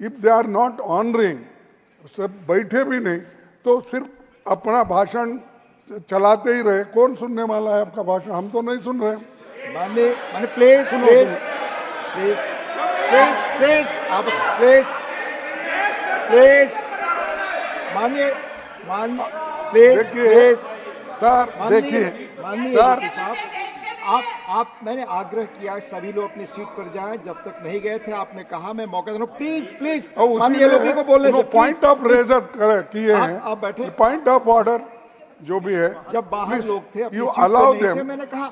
if they are not honouring, सब बैठे भी नहीं तो सिर्फ अपना भाषण चलाते ही रहे। कौन सुनने वाला है आपका भाषण? हम तो नहीं सुन रहे। माननीय प्लीज आप माननीय देखिए सर, देखिए सर, आप मैंने आग्रह किया सभी लोग अपनी सीट पर जाएं। जब तक नहीं गए थे आपने कहा मैं मौका दूं। प्लीज माननीय लोगों को बोलने दो। पॉइंट ऑफ रेजर किए हैं, आप बैठे। पॉइंट ऑफ ऑर्डर जो भी है, जब बाहर लोग थे यू अलाउ देम, मैंने कहा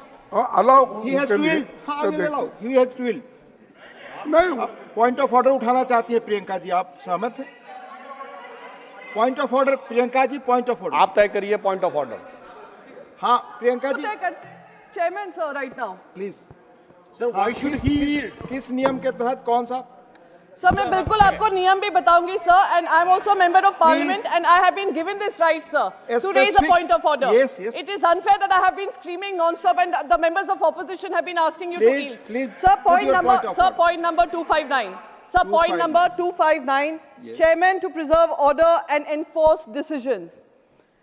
allow he has to yield, he has to yield. नहीं, पॉइंट ऑफ ऑर्डर उठाना चाहती है प्रियंका जी, आप सहमत हैं? Point of order Priyanka ji, point of order आप तय करिए पॉइंट ऑफ ऑर्डर। हाँ Priyanka ji, chairman sir, right now please sir, why should he, किस नियम के तहत, कौन सा? सर मैं बिल्कुल आपको नियम भी बताऊंगी sir, and I am also member of Parliament and I have been given this right sir to raise a point of order. Yes. It is unfair that I have been screaming non-stop and the members of opposition have been asking you to Please, yield. please, Sir, put point your number, point of sir, order. point number 259. Sir, point 259. number 259. Chairman to preserve order and enforce decisions.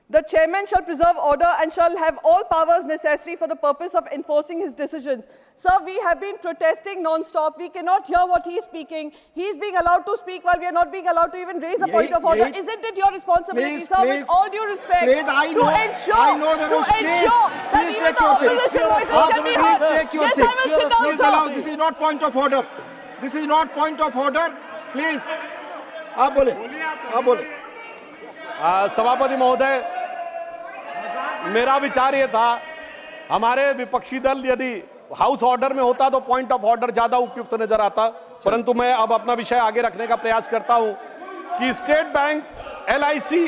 The chairman shall preserve order and shall have all powers necessary for the purpose of enforcing his decisions. Sir, we have been protesting non-stop. We cannot hear what he is speaking. He is being allowed to speak while we are not being allowed to even raise a point of order. Isn't it your responsibility, Please, sir, please. with all due respect, Please, I know the rules. Please that even take the your seat. opposition voices can be Please heard? take your Yes, seat. I will sit down, Please sir. allow. This is not point of order. This is not point of order. Please, आप बोले। सभापति महोदय, मेरा विचार ये था, हमारे विपक्षी दल यदि हाउस ऑर्डर में होता तो पॉइंट ऑफ ऑर्डर ज्यादा उपयुक्त नजर आता, परंतु मैं अब अपना विषय आगे रखने का प्रयास करता हूं कि स्टेट बैंक, एलआईसी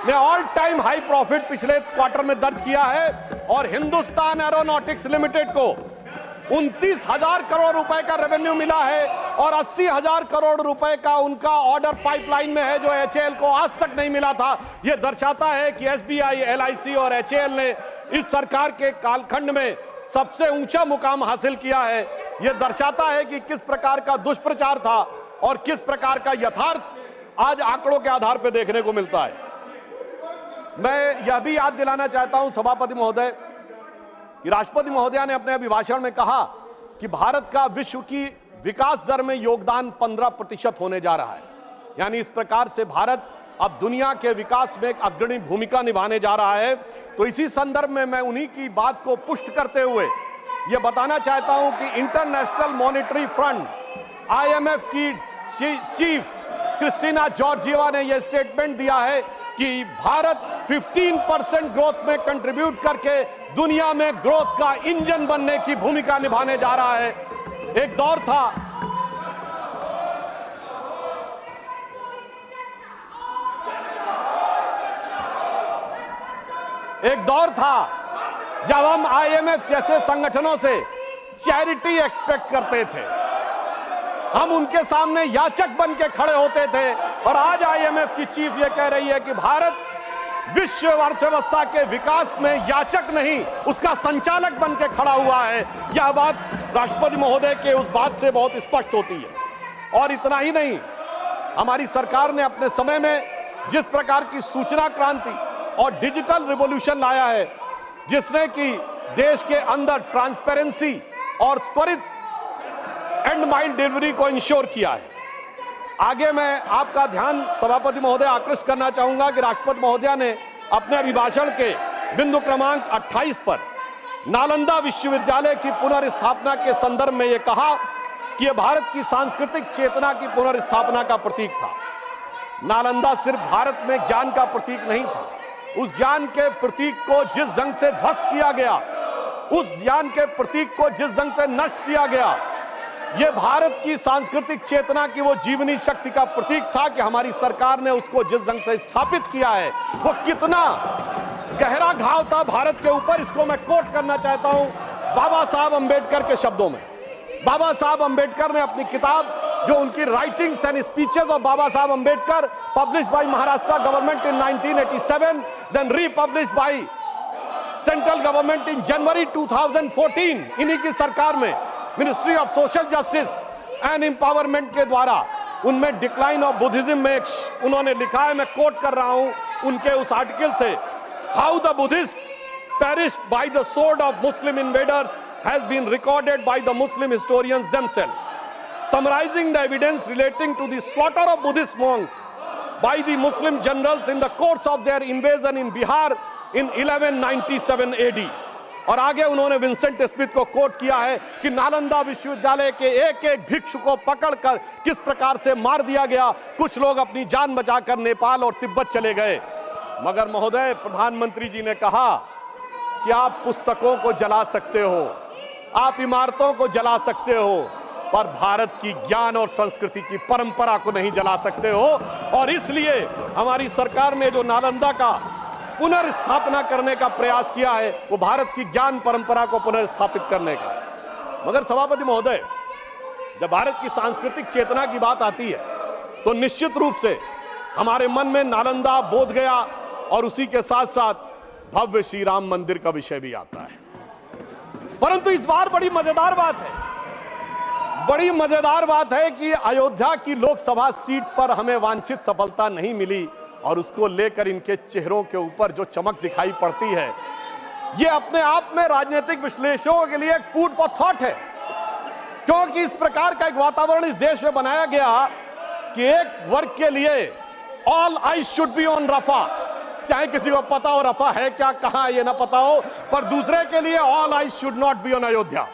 ने ऑल टाइम हाई प्रॉफिट पिछले क्वार्टर में दर्ज किया है और हिंदुस्तान एरोनॉटिक्स लिमिटेड को 29,000 करोड़ रुपए का रेवेन्यू मिला है और 80,000 करोड़ रुपए का उनका ऑर्डर पाइपलाइन में है, जो एचएएल को आज तक नहीं मिला था। यह दर्शाता है कि एसबीआई, एलआईसी और एचएएल ने इस सरकार के कालखंड में सबसे ऊंचा मुकाम हासिल किया है। यह दर्शाता है कि किस प्रकार का दुष्प्रचार था और किस प्रकार का यथार्थ आज आंकड़ों के आधार पर देखने को मिलता है। मैं यह भी याद दिलाना चाहता हूं सभापति महोदय कि राष्ट्रपति महोदय ने अपने अभिभाषण में कहा कि भारत का विश्व की विकास दर में योगदान 15% होने जा रहा है। यानी इस प्रकार से भारत अब दुनिया के विकास में एक अग्रणी भूमिका निभाने जा रहा है। तो इसी संदर्भ में मैं उन्हीं की बात को पुष्ट करते हुए यह बताना चाहता हूं कि इंटरनेशनल मॉनेटरी फंड IMF की चीफ क्रिस्टीना जॉर्जिएवा ने यह स्टेटमेंट दिया है कि भारत 15% ग्रोथ में कंट्रीब्यूट करके दुनिया में ग्रोथ का इंजन बनने की भूमिका निभाने जा रहा है। एक दौर था जब हम IMF जैसे संगठनों से चैरिटी एक्सपेक्ट करते थे, हम उनके सामने याचक बन के खड़े होते थे, और आज IMF की चीफ ये कह रही है कि भारत विश्व अर्थव्यवस्था के विकास में याचक नहीं उसका संचालक बन के खड़ा हुआ है। यह बात राष्ट्रपति महोदय के उस बात से बहुत स्पष्ट होती है। और इतना ही नहीं, हमारी सरकार ने अपने समय में जिस प्रकार की सूचना क्रांति और डिजिटल रिवॉल्यूशन लाया है, जिसने कि देश के अंदर ट्रांसपेरेंसी और त्वरित एंड माइल डिलीवरी को इंश्योर किया है। आगे मैं आपका ध्यान सभापति महोदय आकृष्ट करना चाहूंगा कि राष्ट्रपति महोदय ने अपने अभिभाषण के बिंदु क्रमांक 28 पर नालंदा विश्वविद्यालय की पुनर्स्थापना के संदर्भ में यह कहा कि यह भारत की सांस्कृतिक चेतना की पुनर्स्थापना का प्रतीक था। नालंदा सिर्फ भारत में ज्ञान का प्रतीक नहीं था, उस ज्ञान के प्रतीक को जिस ढंग से ध्वस्त किया गया, उस ज्ञान के प्रतीक को जिस ढंग से नष्ट किया गया, यह भारत की सांस्कृतिक चेतना की वो जीवनी शक्ति का प्रतीक था कि हमारी सरकार ने उसको जिस ढंग से स्थापित किया है, वो कितना गहरा घाव था भारत के ऊपर। इसको मैं कोट करना चाहता हूं बाबा साहब अंबेडकर के शब्दों में। बाबा साहब अंबेडकर ने अपनी किताब, जो उनकी writings and speeches of Baba Saheb Ambedkar, published by Maharashtra government in 1987, then republished by central government in January 2014, इन्हीं की सरकार में ministry of social justice and empowerment के द्वारा उनमें डिक्लाइन ऑफ बुद्धिज्म में उन्होंने लिखा है, मैं कोट कर रहा हूं उनके उस आर्टिकल से, how the Buddhist perished by the sword of Muslim invaders has been recorded by the Muslim historians themselves, summarising the evidence relating to the slaughter of Buddhist monks by the Muslim generals in the course of their invasion in Bihar in 1197 AD। और आगे उन्होंने Vincent Smith को coat किया है कि नालंदा विश्वविद्यालय के एक एक भिक्षु को पकड़कर किस प्रकार से मार दिया गया, कुछ लोग अपनी जान बचाकर नेपाल और तिब्बत चले गए। मगर महोदय, प्रधानमंत्री जी ने कहा कि आप पुस्तकों को जला सकते हो, आप इमारतों को जला सकते हो, पर भारत की ज्ञान और संस्कृति की परंपरा को नहीं जला सकते हो। और इसलिए हमारी सरकार ने जो नालंदा का पुनर्स्थापना करने का प्रयास किया है, वो भारत की ज्ञान परंपरा को पुनर्स्थापित करने का। मगर सभापति महोदय, जब भारत की सांस्कृतिक चेतना की बात आती है तो निश्चित रूप से हमारे मन में नालंदा, बोधगया और उसी के साथ साथ भव्य श्री राम मंदिर का विषय भी आता है। परंतु इस बार बड़ी मजेदार बात है कि अयोध्या की लोकसभा सीट पर हमें वांछित सफलता नहीं मिली, और उसको लेकर इनके चेहरों के ऊपर जो चमक दिखाई पड़ती है, ये अपने आप में राजनीतिक विश्लेषकों के लिए एक फूड फॉर थॉट है। क्योंकि इस प्रकार का एक वातावरण इस देश में बनाया गया कि एक वर्ग के लिए all eyes should be on Rafah, चाहे किसी को पता हो रफा है क्या, कहां है ये ना पता हो, पर दूसरे के लिए all eyes should not be on Ayodhya.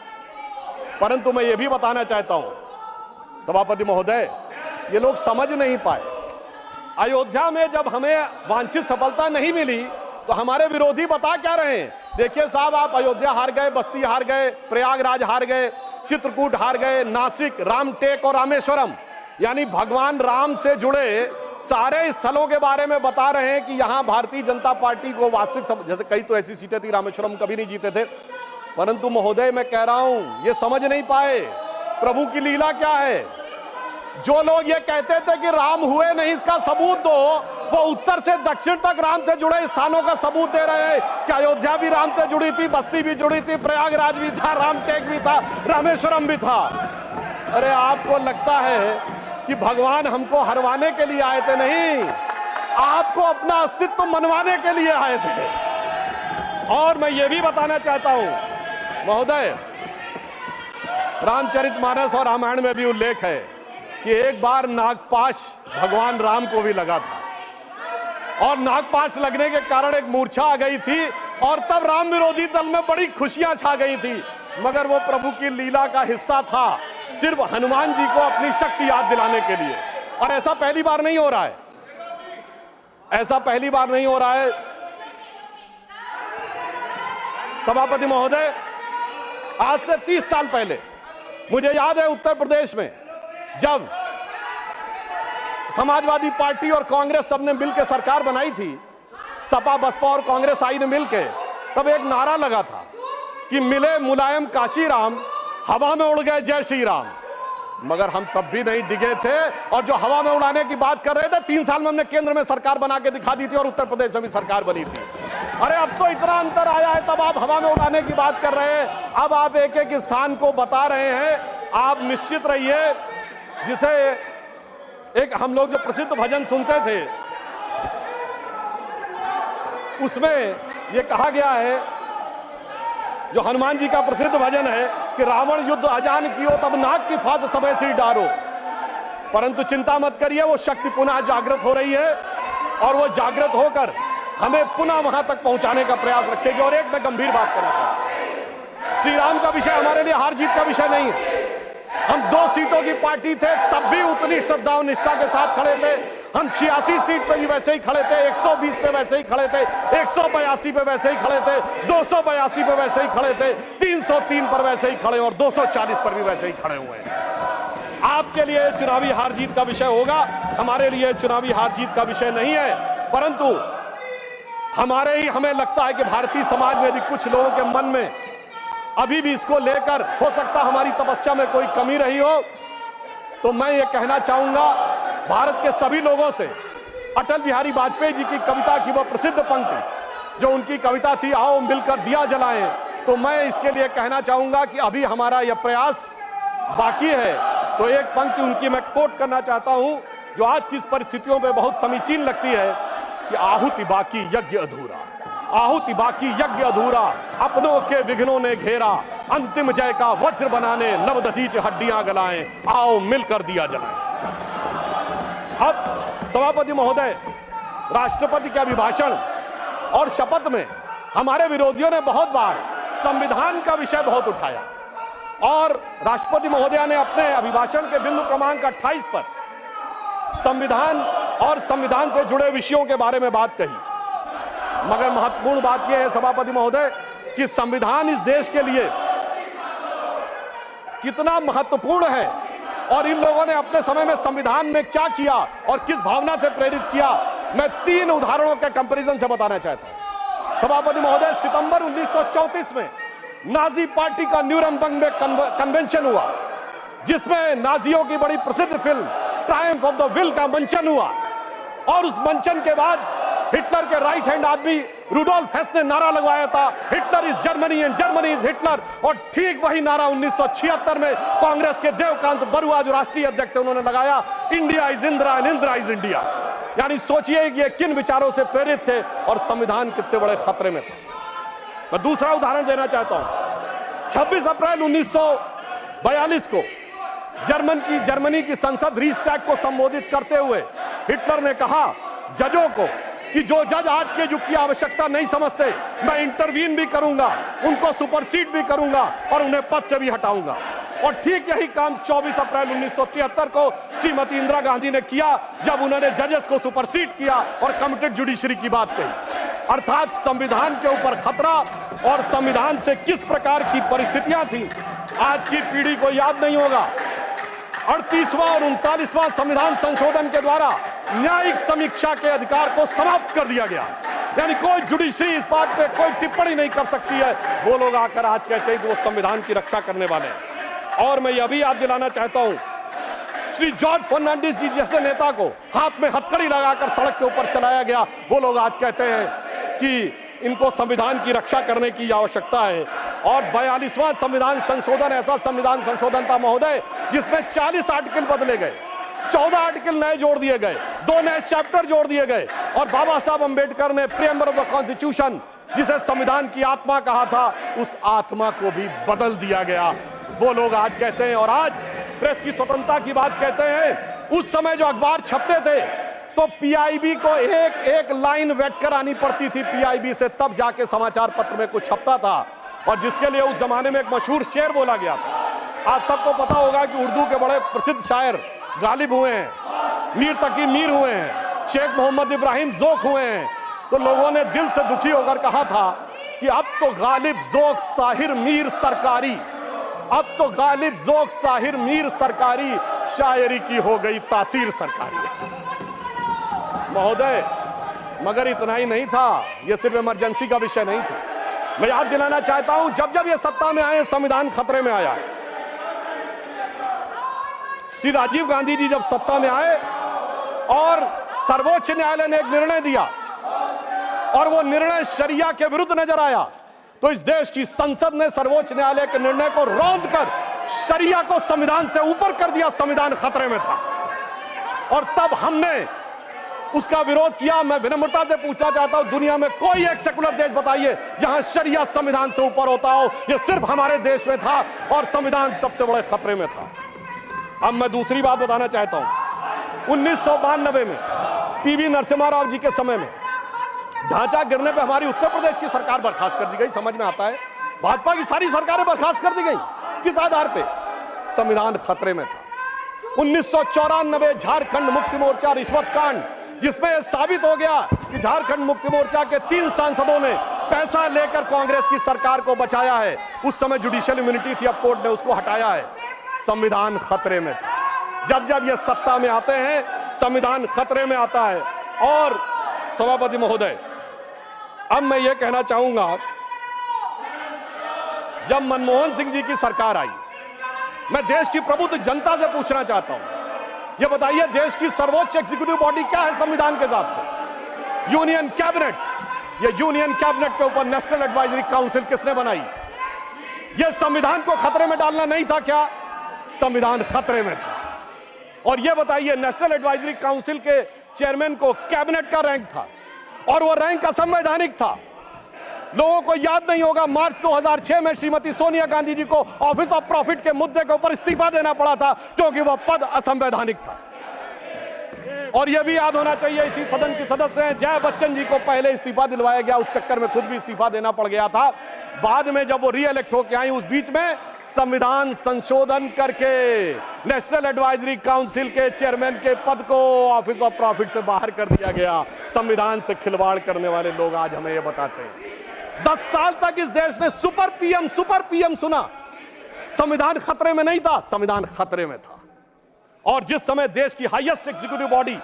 परंतु मैं ये भी बताना चाहता हूं सभापति महोदय, ये लोग समझ नहीं पाए। अयोध्या में जब हमें वांछित सफलता नहीं मिली तो हमारे विरोधी बता क्या रहे हैं, देखिए साहब, आप अयोध्या हार गए, बस्ती हार गए, प्रयागराज हार गए, चित्रकूट हार गए, नासिक, रामटेक और रामेश्वरम, यानी भगवान राम से जुड़े सारे स्थलों के बारे में बता रहे हैं कि यहां भारतीय जनता पार्टी को वास्तविक, जैसे कई तो ऐसी सीटें थी, रामेश्वरम कभी नहीं जीते थे। परंतु महोदय, मैं कह रहा हूं, ये समझ नहीं पाए प्रभु की लीला क्या है। जो लोग ये कहते थे कि राम हुए नहीं, इसका सबूत दो, वो उत्तर से दक्षिण तक राम से जुड़े स्थानों का सबूत दे रहे हैं कि अयोध्या भी राम से जुड़ी थी, बस्ती भी जुड़ी थी, प्रयागराज भी था, रामटेक भी था, रामेश्वरम भी था। अरे आपको लगता है कि भगवान हमको हरवाने के लिए आए थे? नहीं, आपको अपना अस्तित्व मनवाने के लिए आए थे। और मैं ये भी बताना चाहता हूं महोदय, रामचरितमानस और रामायण में भी उल्लेख है कि एक बार नागपाश भगवान राम को भी लगा था और नागपाश लगने के कारण एक मूर्छा आ गई थी और तब राम विरोधी दल में बड़ी खुशियां छा गई थी, मगर वो प्रभु की लीला का हिस्सा था, सिर्फ हनुमान जी को अपनी शक्ति याद दिलाने के लिए। और ऐसा पहली बार नहीं हो रहा है, ऐसा पहली बार नहीं हो रहा है। सभापति महोदय, आज से 30 साल पहले मुझे याद है उत्तर प्रदेश में जब समाजवादी पार्टी और कांग्रेस सबने मिलकर सरकार बनाई थी, सपा बसपा और कांग्रेस आई ने मिलकर, तब एक नारा लगा था कि मिले मुलायम काशी राम, हवा में उड़ गए जय श्री राम। मगर हम तब भी नहीं डिगे थे और जो हवा में उड़ाने की बात कर रहे थे, 3 साल में हमने केंद्र में सरकार बना के दिखा दी थी और उत्तर प्रदेश में भी सरकार बनी थी। अरे अब तो इतना अंतर आया है, तब आप हवा में उड़ाने की बात कर रहे हैं, अब आप एक एक स्थान को बता रहे हैं। आप निश्चित रहिए, जिसे एक हम लोग जो प्रसिद्ध भजन सुनते थे उसमें यह कहा गया है, जो हनुमान जी का प्रसिद्ध भजन है कि रावण युद्ध अजान कियो तब नाग की फांस सबे सिर डारो, परंतु चिंता मत करिए, वो शक्ति पुनः जागृत हो रही है और वो जागृत होकर हमें पुनः वहां तक पहुंचाने का प्रयास रखेगी। और एक मैं गंभीर बात करना चाहता हूं, श्री राम का विषय हमारे लिए हार जीत का विषय नहीं है। हम 2 सीटों की पार्टी थे, तब भी उतनी श्रद्धा और निष्ठा के साथ खड़े थे। हम 86 सीट पे भी वैसे ही खड़े थे, 120 पे वैसे ही खड़े थे, 182 पे वैसे ही खड़े थे, 282 पे वैसे ही खड़े थे, 303 पर वैसे ही खड़े और 240 पर भी वैसे ही खड़े हुए हैं। आपके लिए चुनावी हार जीत का विषय होगा, हमारे लिए चुनावी हार जीत का विषय नहीं है, परंतु हमें लगता है कि भारतीय समाज में भी कुछ लोगों के मन में अभी भी इसको लेकर हो सकता हमारी तपस्या में कोई कमी रही हो। तो मैं ये कहना चाहूंगा भारत के सभी लोगों से, अटल बिहारी वाजपेयी जी की कविता की वह प्रसिद्ध पंक्ति जो उनकी कविता थी, आओ मिलकर दिया जलाएं, तो मैं इसके लिए कहना चाहूंगा कि अभी हमारा यह प्रयास बाकी है। तो एक पंक्ति उनकी मैं कोट करना चाहता हूं जो आज की परिस्थितियों में बहुत समीचीन लगती है कि आहुति बाकी यज्ञ अधूरा, आहुति बाकी यज्ञ अधूरा, अपनों के विघ्नों ने घेरा, अंतिम जय का वज्र बनाने नवदधीच हड्डियां गलाएं, आओ मिलकर दिया जलाएं। अब सभापति महोदय, राष्ट्रपति के अभिभाषण और शपथ में हमारे विरोधियों ने बहुत बार संविधान का विषय बहुत उठाया और राष्ट्रपति महोदया ने अपने अभिभाषण के बिंदु क्रमांक 28 पर संविधान और संविधान से जुड़े विषयों के बारे में बात कही। मगर महत्वपूर्ण बात यह है सभापति महोदय कि संविधान इस देश के लिए कितना महत्वपूर्ण है और इन लोगों ने अपने समय में संविधान में क्या किया और किस भावना से प्रेरित किया, मैं 3 उदाहरणों के कंपैरिजन से बताना चाहता हूं। सभापति महोदय, सितंबर 1934 में नाजी पार्टी का न्यूरमबर्ग में कन्वेंशन हुआ, जिसमें नाजियों की बड़ी प्रसिद्ध film Triumph of the will का मंचन हुआ और उस मंचन के बाद हिटलर के राइट हैंड आदमी रुडोल्फ हेस ने नारा लगवाया था, Hitler is Germany and Germany is Hitler. और ठीक वही नारा 1976 में कांग्रेस के देवकांत बरुआ जो राष्ट्रीय अध्यक्ष थे उन्होंने लगाया, India is Indira and Indira is India. यानी सोचिए कि ये किन विचारों से प्रेरित थे और संविधान कितने बड़े खतरे में था। मैं दूसरा उदाहरण देना चाहता हूं। 26 अप्रैल 1942 को जर्मनी की संसद रीस्टैग को संबोधित करते हुए हिटलर ने कहा जजों को कि जो जज आज के युग की आवश्यकता नहीं समझते, मैं इंटरवीन भी करूंगा, उनको सुपरसीड भी करूंगा और उन्हें पद से भी हटाऊंगा। और ठीक यही काम 24 अप्रैल 1973 को श्रीमती इंदिरा गांधी ने किया जब उन्होंने जजेस को सुपरसीड किया और कमिटेड जुडिशरी की बात कही। अर्थात संविधान के ऊपर खतरा और संविधान से किस प्रकार की परिस्थितियां थी आज की पीढ़ी को याद नहीं होगा। 38वां और 39वां संविधान संशोधन के द्वारा न्यायिक समीक्षा के अधिकार को समाप्त कर दिया गया, यानी कोई जुडिशरी इस बात पे कोई टिप्पणी नहीं कर सकती है। वो लोग आकर आज कहते हैं कि वो संविधान की रक्षा करने वाले हैं। और मैं यह भी याद दिलाना चाहता हूं, श्री जॉर्ज फर्नांडिस जी जैसे नेता को हाथ में हथकड़ी लगाकर सड़क के ऊपर चलाया गया, वो लोग आज कहते हैं कि इनको संविधान की रक्षा करने की आवश्यकता है। और 42वां संविधान संशोधन ऐसा संविधान संशोधन था महोदय जिसमें 40 आर्टिकल बदले गए, 14 आर्टिकल नए जोड़ दिए गए, 2 नए चैप्टर जोड़ दिए गए, और बाबा साहब अंबेडकर ने प्रीएम्बल ऑफ द कॉन्स्टिट्यूशन जिसे संविधान की आत्मा कहा था, उस आत्मा को भी बदल दिया गया। वो लोग आज कहते हैं, और आज प्रेस की स्वतंत्रता की बात कहते हैं। उस समय जो अखबार छपते थे तो पीआईबी को एक एक लाइन वेट करानी पड़ती थी पीआईबी से, तब जाके समाचार पत्र में कुछ छपता था, और जिसके लिए उस जमाने में एक मशहूर शेर बोला गया था। आप सबको पता होगा कि उर्दू के बड़े प्रसिद्ध शायर गालिब हुए हैं, मीर तकी मीर हुए हैं, शेख मोहम्मद इब्राहिम जोक हुए हैं। तो लोगों ने दिल से दुखी होकर कहा था कि अब तो गालिब जोक साहिर मीर सरकारी, अब तो गालिब जोक साहिर मीर सरकारी, शायरी की हो गई तासीर सरकारी। महोदय, मगर इतना ही नहीं था, यह सिर्फ इमरजेंसी का विषय नहीं था। मैं याद दिलाना चाहता हूं, जब जब ये सत्ता में आए संविधान खतरे में आया। श्री राजीव गांधी जी जब सत्ता में आए और सर्वोच्च न्यायालय ने एक निर्णय दिया और वो निर्णय शरिया के विरुद्ध नजर आया, तो इस देश की संसद ने सर्वोच्च न्यायालय के निर्णय को रौंद कर शरिया को संविधान से ऊपर कर दिया। संविधान खतरे में था और तब हमने उसका विरोध किया। मैं विनम्रता से पूछना चाहता हूं, दुनिया में कोई एक सेकुलर देश बताइए जहां शरिया संविधान से ऊपर होता हो। यह सिर्फ हमारे देश में था और संविधान सबसे बड़े खतरे में था। अब मैं दूसरी बात बताना चाहता हूं। 1992 में पीवी नरसिम्हा राव जी के समय में ढांचा गिरने पर हमारी उत्तर प्रदेश की सरकार बर्खास्त कर दी गई। समझ में आता है, भाजपा की सारी सरकारें बर्खास्त कर दी गई। किस आधार पे? संविधान खतरे में था। 1994 झारखंड मुक्ति मोर्चा रिश्वत कांड, जिसमें यह साबित हो गया कि झारखंड मुक्ति मोर्चा के 3 सांसदों ने पैसा लेकर कांग्रेस की सरकार को बचाया है। उस समय जुडिशियल इम्यूनिटी थी, अब कोर्ट ने उसको हटाया है। संविधान खतरे में था। जब जब ये सत्ता में आते हैं संविधान खतरे में आता है। और सभापति महोदय, अब मैं ये कहना चाहूंगा, जब मनमोहन सिंह जी की सरकार आई, मैं देश की प्रबुद्ध जनता से पूछना चाहता हूं, ये बताइए देश की सर्वोच्च एग्जीक्यूटिव बॉडी क्या है संविधान के हिसाब से? Union cabinet. ये यूनियन कैबिनेट के ऊपर नेशनल एडवाइजरी काउंसिल किसने बनाई? ये संविधान को खतरे में डालना नहीं था क्या? संविधान खतरे में था। और ये बताइए, नेशनल एडवाइजरी काउंसिल के चेयरमैन को कैबिनेट का रैंक था और वो रैंक असंवैधानिक था। लोगों को याद नहीं होगा, मार्च 2006 में श्रीमती सोनिया गांधी जी को ऑफिस ऑफ प्रॉफिट के मुद्दे के ऊपर इस्तीफा देना पड़ा था क्योंकि वह पद असंवैधानिक था। और यह भी याद होना चाहिए, इसी सदन के सदस्य हैं, जय बच्चन जी को पहले इस्तीफा दिलवाया गया, उस चक्कर में खुद भी इस्तीफा देना पड़ गया था। बाद में जब वो रीइलेक्ट होकर आई, उस बीच में संविधान संशोधन करके नेशनल एडवाइजरी काउंसिल के चेयरमैन के पद को ऑफिस ऑफ प्रॉफिट से बाहर कर दिया गया। संविधान से खिलवाड़ करने वाले लोग आज हमें ये बताते हैं। 10 साल तक इस देश ने सुपर पीएम सुना। संविधान खतरे में नहीं था, संविधान खतरे में था। और जिस समय देश की highest executive body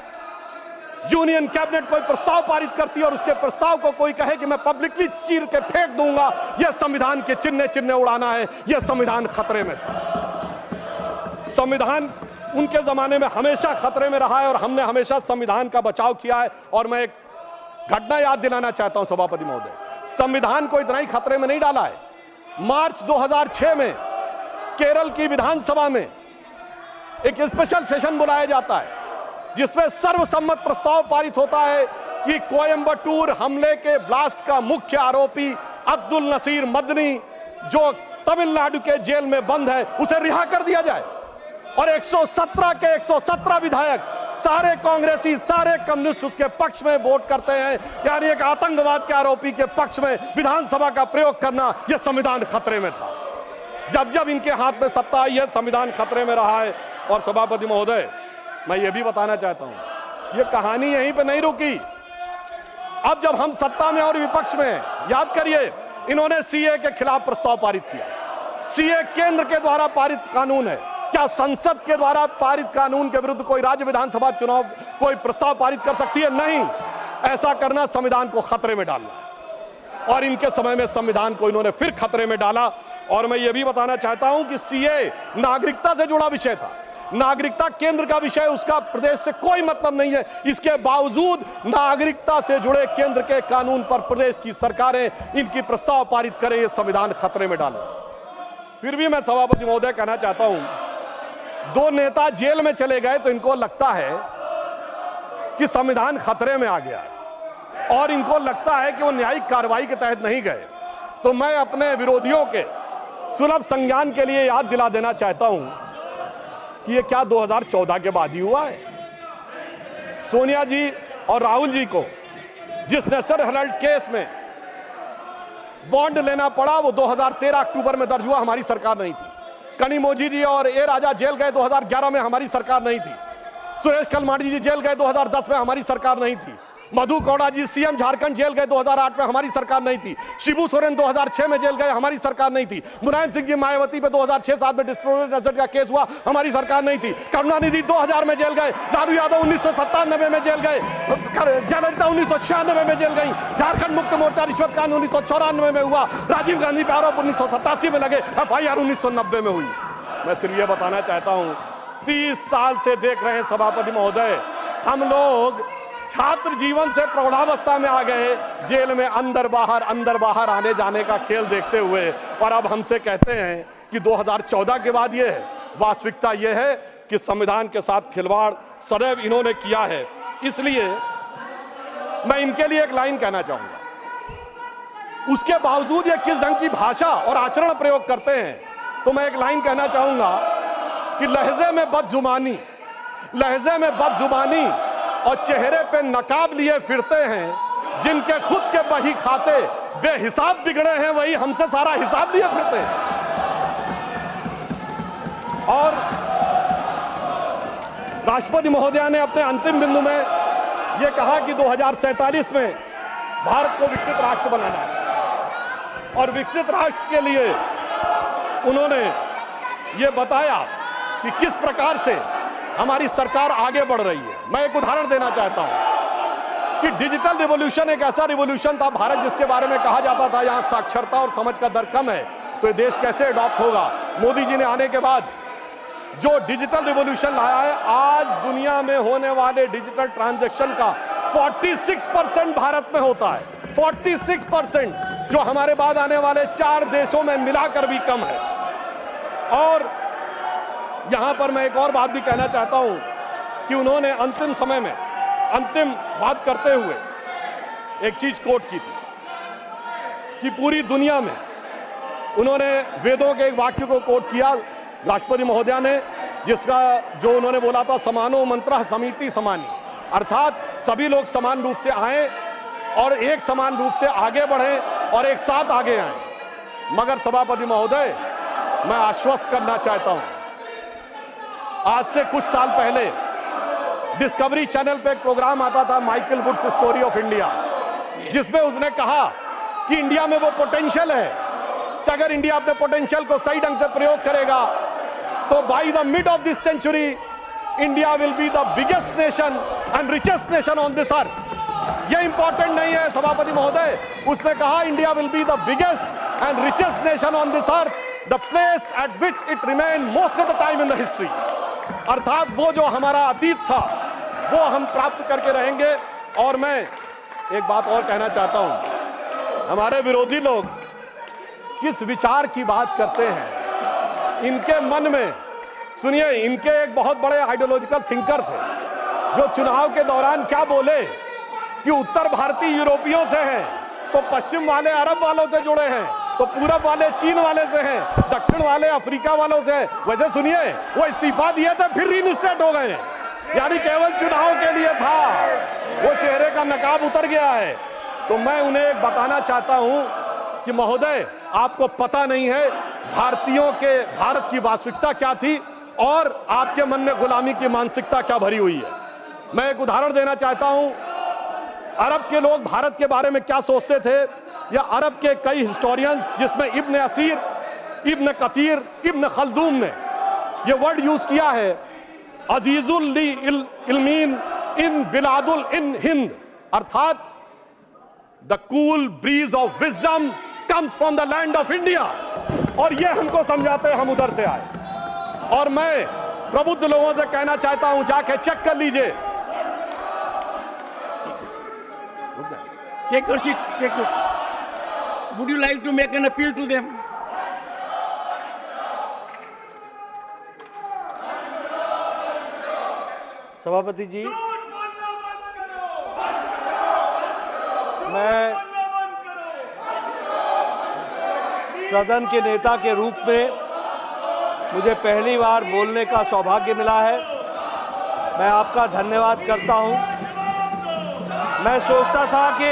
union cabinet कोई प्रस्ताव पारित करती है और उसके प्रस्ताव को कोई कहे कि मैं पब्लिकली चीर के फेंक दूंगा, यह संविधान के चिन्ह उड़ाना है, यह संविधान खतरे में था। संविधान उनके जमाने में हमेशा खतरे में रहा है और हमने हमेशा संविधान का बचाव किया है। और मैं एक घटना याद दिलाना चाहता हूं सभापति महोदय, संविधान को इतना ही खतरे में नहीं डाला है। मार्च 2006 में केरल की विधानसभा में एक स्पेशल सेशन बुलाया जाता है जिसमें सर्वसम्मत प्रस्ताव पारित होता है कि कोयंबटूर हमले के ब्लास्ट का मुख्य आरोपी अब्दुल नसीर मदनी, जो तमिलनाडु के जेल में बंद है, उसे रिहा कर दिया जाए। और 117 के 117 विधायक, सारे कांग्रेसी, सारे कम्युनिस्ट उसके पक्ष में वोट करते हैं। यानी एक आतंकवाद के आरोपी के पक्ष में विधानसभा का प्रयोग करना, यह संविधान खतरे में था। जब जब इनके हाथ में सत्ता आई है, संविधान खतरे में रहा है। और सभापति महोदय, मैं ये भी बताना चाहता हूं, ये कहानी यहीं पे नहीं रुकी। अब जब हम सत्ता में और विपक्ष में, याद करिए, इन्होंने सीए के खिलाफ प्रस्ताव पारित किया। सीए केंद्र के द्वारा पारित कानून है। क्या संसद के द्वारा पारित कानून के विरुद्ध कोई राज्य विधानसभा चुनाव कोई प्रस्ताव पारित कर सकती है? नहीं। ऐसा करना संविधान को खतरे में डालना। और इनके समय में संविधान को इन्होंने फिर खतरे में डाला। और मैं ये भी बताना चाहता हूं कि सीए नागरिकता से जुड़ा विषय था। नागरिकता केंद्र का विषय, उसका प्रदेश से कोई मतलब नहीं है। इसके बावजूद नागरिकता से जुड़े केंद्र के कानून पर प्रदेश की सरकारें इनकी प्रस्ताव पारित करें, ये संविधान खतरे में डालें। फिर भी मैं सभापति महोदय कहना चाहता हूं, दो नेता जेल में चले गए तो इनको लगता है कि संविधान खतरे में आ गया है और इनको लगता है कि वो न्यायिक कार्रवाई के तहत नहीं गए। तो मैं अपने विरोधियों के सुलभ संज्ञान के लिए याद दिला देना चाहता हूं कि ये क्या 2014 के बाद ही हुआ है। सोनिया जी और राहुल जी को जिस नेशनल हेराल्ड केस में बॉन्ड लेना पड़ा वो 2013 अक्टूबर में दर्ज हुआ, हमारी सरकार नहीं थी। कनिमोझी जी और ए राजा जेल गए 2011 में, हमारी सरकार नहीं थी। सुरेश कलमाड़ी जी जेल गए 2010 में, हमारी सरकार नहीं थी। मधु कौड़ा जी सीएम झारखंड जेल गए 2008 में, हमारी सरकार नहीं थी। शिबू सोरेन 2006 में जेल गए, हमारी सरकार नहीं थी। मुलायम सिंह जी मायावती पे 2006-7 में डिस्प्रोपोर्शनेट एसेट का केस हुआ, हमारी सरकार नहीं थी। करुणानिधि 2000 में जेल गए, लालू यादव 1997 में जेल गए, जयललिता 1996 में जेल गई, झारखंड मुक्त मोर्चा रिश्वत कांड 1994 में हुआ, राजीव गांधी पे आरोप 1987 में लगे, FIR 1990 में हुई। मैं सिर्फ ये बताना चाहता हूं, 30 साल से देख रहे हैं सभापति महोदय, हम लोग छात्र जीवन से प्रौढ़ावस्था में आ गए, जेल में अंदर बाहर आने जाने का खेल देखते हुए, और अब हमसे कहते हैं कि 2014 के बाद ये है। वास्तविकता ये है कि संविधान के साथ खिलवाड़ सदैव इन्होंने किया है। इसलिए मैं इनके लिए एक लाइन कहना चाहूंगा, उसके बावजूद ये किस ढंग की भाषा और आचरण प्रयोग करते हैं, तो मैं एक लाइन कहना चाहूंगा कि लहजे में बदजुबानी और चेहरे पे नकाब लिए फिरते हैं, जिनके खुद के बही खाते बेहिसाब बिगड़े हैं, वही हमसे सारा हिसाब लिए फिरते हैं। और राष्ट्रपति महोदया ने अपने अंतिम बिंदु में यह कहा कि 2047 में भारत को विकसित राष्ट्र बनाना है, और विकसित राष्ट्र के लिए उन्होंने ये बताया कि किस प्रकार से हमारी सरकार आगे बढ़ रही है। मैं एक उदाहरण देना चाहता हूं कि डिजिटल रिवॉल्यूशन एक ऐसा रिवॉल्यूशन था, भारत जिसके बारे में कहा जाता था यहां साक्षरता और समझ का दर कम है, तो ये देश कैसे अडॉप्ट होगा। मोदी जी ने आने के बाद जो डिजिटल रिवॉल्यूशन लाया है, आज दुनिया में होने वाले डिजिटल ट्रांजैक्शन का 46% भारत में होता है। 46%, जो हमारे बाद आने वाले 4 देशों में मिलाकर भी कम है। और यहां पर मैं एक और बात भी कहना चाहता हूं कि उन्होंने अंतिम समय में अंतिम बात करते हुए एक चीज कोट की थी कि पूरी दुनिया में, उन्होंने वेदों के एक वाक्य को कोट किया राष्ट्रपति महोदया ने, जिसका जो उन्होंने बोला था, समानो मंत्रः समिति समानी, अर्थात सभी लोग समान रूप से आए और एक समान रूप से आगे बढ़े और एक साथ आगे आए। मगर सभापति महोदय, मैं आश्वस्त करना चाहता हूं, आज से कुछ साल पहले डिस्कवरी चैनल पे एक प्रोग्राम आता था, Michael Woods story of India, जिसमें उसने कहा कि इंडिया में वो पोटेंशियल है कि अगर इंडिया अपने पोटेंशियल को सही ढंग से प्रयोग करेगा तो by the mid of this century India will be the biggest nation and richest nation on this earth. ये इंपॉर्टेंट नहीं है सभापति महोदय, उसने कहा India will be the biggest and richest nation on this earth, the place at which it remain most of the time in the history. अर्थात वो जो हमारा अतीत था वो हम प्राप्त करके रहेंगे। और मैं एक बात और कहना चाहता हूं, हमारे विरोधी लोग किस विचार की बात करते हैं, इनके मन में, सुनिए, इनके एक बहुत बड़े आइडियोलॉजिकल थिंकर थे जो चुनाव के दौरान क्या बोले कि उत्तर भारतीय यूरोपियों से हैं, तो पश्चिम वाले अरब वालों से जुड़े हैं, तो पूरब वाले चीन वाले से हैं, दक्षिण वाले अफ्रीका वालों से। वैसे सुनिए, वो इस्तीफा दिए थे फिर रीइंस्टेट हो गए, यानी केवल चुनाव के लिए था, वो चेहरे का नकाब उतर गया है। तो मैं उन्हें एक बताना चाहता हूं कि महोदय, आपको पता नहीं है भारतीयों के भारत की वास्तविकता क्या थी और आपके मन में गुलामी की मानसिकता क्या भरी हुई है। मैं एक उदाहरण देना चाहता हूं, अरब के लोग भारत के बारे में क्या सोचते थे, या अरब के कई हिस्टोरियंस, जिसमें इब्न असीर, इब्न कतीर, इब्न खल्दून ने यह वर्ड यूज किया है, अजीजुल ली इल्मीन इन बिलादुल इन हिंद, अर्थात the cool bridge of wisdom comes from the land of India. और ये हमको समझाते हम उधर से आए। और मैं प्रबुद्ध लोगों से कहना चाहता हूं, जाके चेक कर लीजिए। Take your seat. Take your. Would you like to make an appeal to them? सभापति जी, मैं सदन के नेता के रूप में मुझे पहली बार बोलने का सौभाग्य मिला है। मैं आपका धन्यवाद करता हूं। मैं सोचता था कि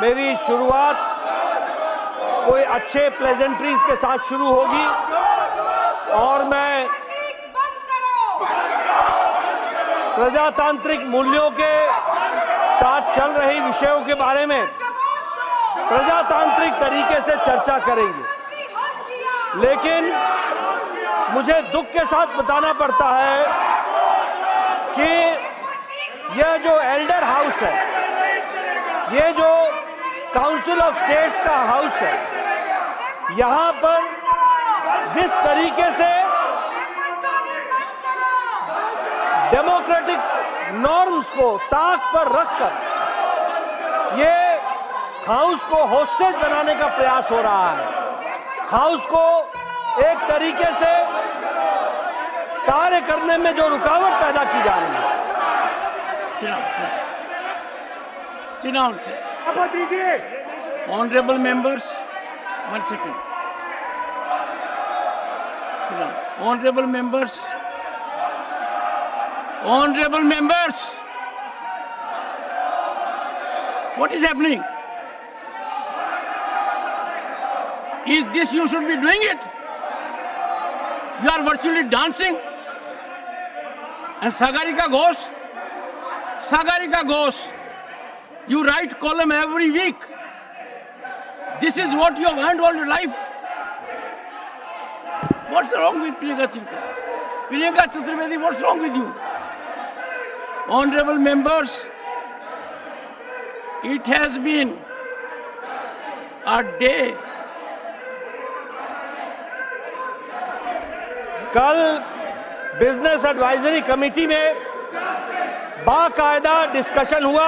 मेरी शुरुआत कोई अच्छे प्लेजेंट्रीज के साथ शुरू होगी और मैं प्रजातांत्रिक मूल्यों के साथ चल रही विषयों के बारे में प्रजातांत्रिक तरीके से चर्चा करेंगे, लेकिन मुझे दुख के साथ बताना पड़ता है कि यह जो एल्डर हाउस है, ये जो काउंसिल ऑफ स्टेट्स का हाउस है, यहाँ पर जिस तरीके से डेमोक्रेटिक नॉर्म्स को ताक पर रखकर ये हाउस को होस्टेज बनाने का प्रयास हो रहा है, हाउस को एक तरीके से कार्य करने में जो रुकावट पैदा की जा रही है। Sit down. Honorable members, 1 second. Sit down. Honorable members. Honorable members. What is happening? Is this you should be doing it? You are virtually dancing. And Sagarika Ghosh, you write column every week. This is what you have earned all your life. What's wrong with Priyanka Chaturvedi? Priyanka Chaturvedi, what's wrong with you? Honorable members, it has been a day. कल business advisory committee में बाकायदा discussion हुआ,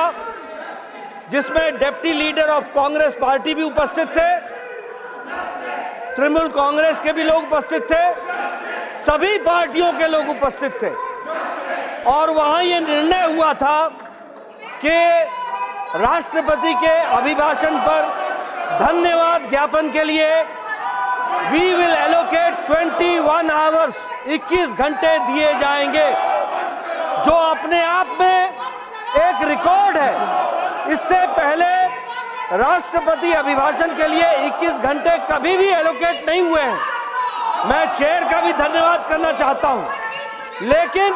जिसमें deputy leader of Congress party भी उपस्थित थे, तृणमूल कांग्रेस के भी लोग उपस्थित थे, सभी पार्टियों के लोग उपस्थित थे और वहां ये निर्णय हुआ था कि राष्ट्रपति के अभिभाषण पर धन्यवाद ज्ञापन के लिए वी विल एलोकेट 21 आवर्स, 21 घंटे दिए जाएंगे, जो अपने आप में एक रिकॉर्ड है। इससे पहले राष्ट्रपति अभिभाषण के लिए 21 घंटे कभी भी एलोकेट नहीं हुए हैं। मैं चेयर का भी धन्यवाद करना चाहता हूं, लेकिन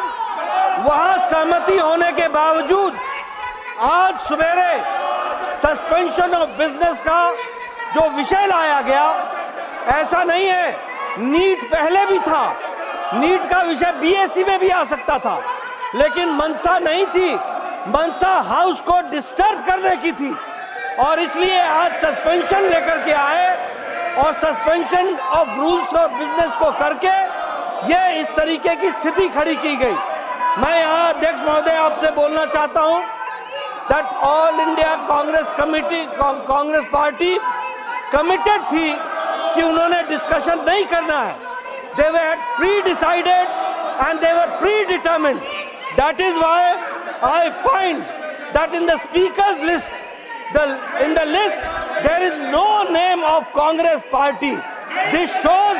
वहां सहमति होने के बावजूद आज सवेरे सस्पेंशन ऑफ बिजनेस का जो विषय लाया गया, ऐसा नहीं है, नीट पहले भी था, नीट का विषय बीएससी में भी आ सकता था, लेकिन मंशा नहीं थी, मंशा हाउस को डिस्टर्ब करने की थी और इसलिए आज सस्पेंशन लेकर के आए और सस्पेंशन ऑफ रूल्स और बिजनेस को करके ये इस तरीके की स्थिति खड़ी की गई। मैं यहाँ अध्यक्ष महोदय आपसे बोलना चाहता हूँ that all India Congress committee, Congress party committed थी कि उन्होंने डिस्कशन नहीं करना है। They were pre-decided and they were predetermined. That is why I find that in the speaker's list, in the list, there is no name of Congress party. This shows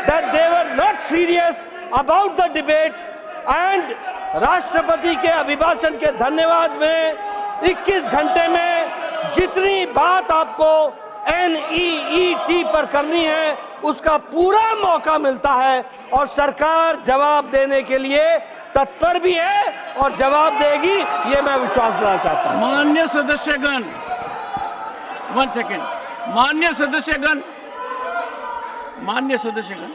that they were not serious about the debate and राष्ट्रपति के अभिभाषण के धन्यवाद में 21 घंटे में जितनी बात आपको NEET पर करनी है उसका पूरा मौका मिलता है और सरकार जवाब देने के लिए तत्पर भी है और जवाब देगी, ये मैं विश्वास दिलाना चाहता हूं। माननीय सदस्यगण, 1 सेकेंड, माननीय सदस्यगण, माननीय सदस्यगण,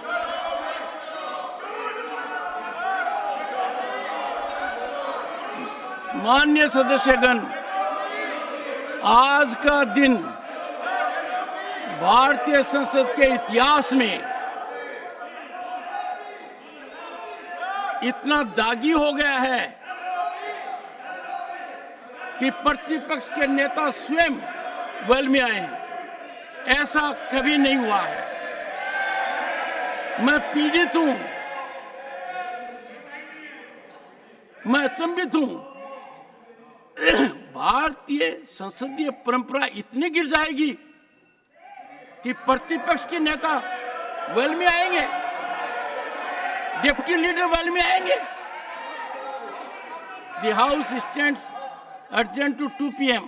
माननीय सदस्यगण, आज का दिन भारतीय संसद के इतिहास में इतना दागी हो गया है कि प्रतिपक्ष के नेता स्वयं वेल में आए हैं। ऐसा कभी नहीं हुआ है। मैं पीड़ित हूं, मैं अचंभित हूं। भारतीय संसदीय परंपरा इतनी गिर जाएगी कि प्रतिपक्ष के नेता वेल में आएंगे, डिप्टी लीडर वेल में आएंगे। The House stands adjourned to 2 p.m.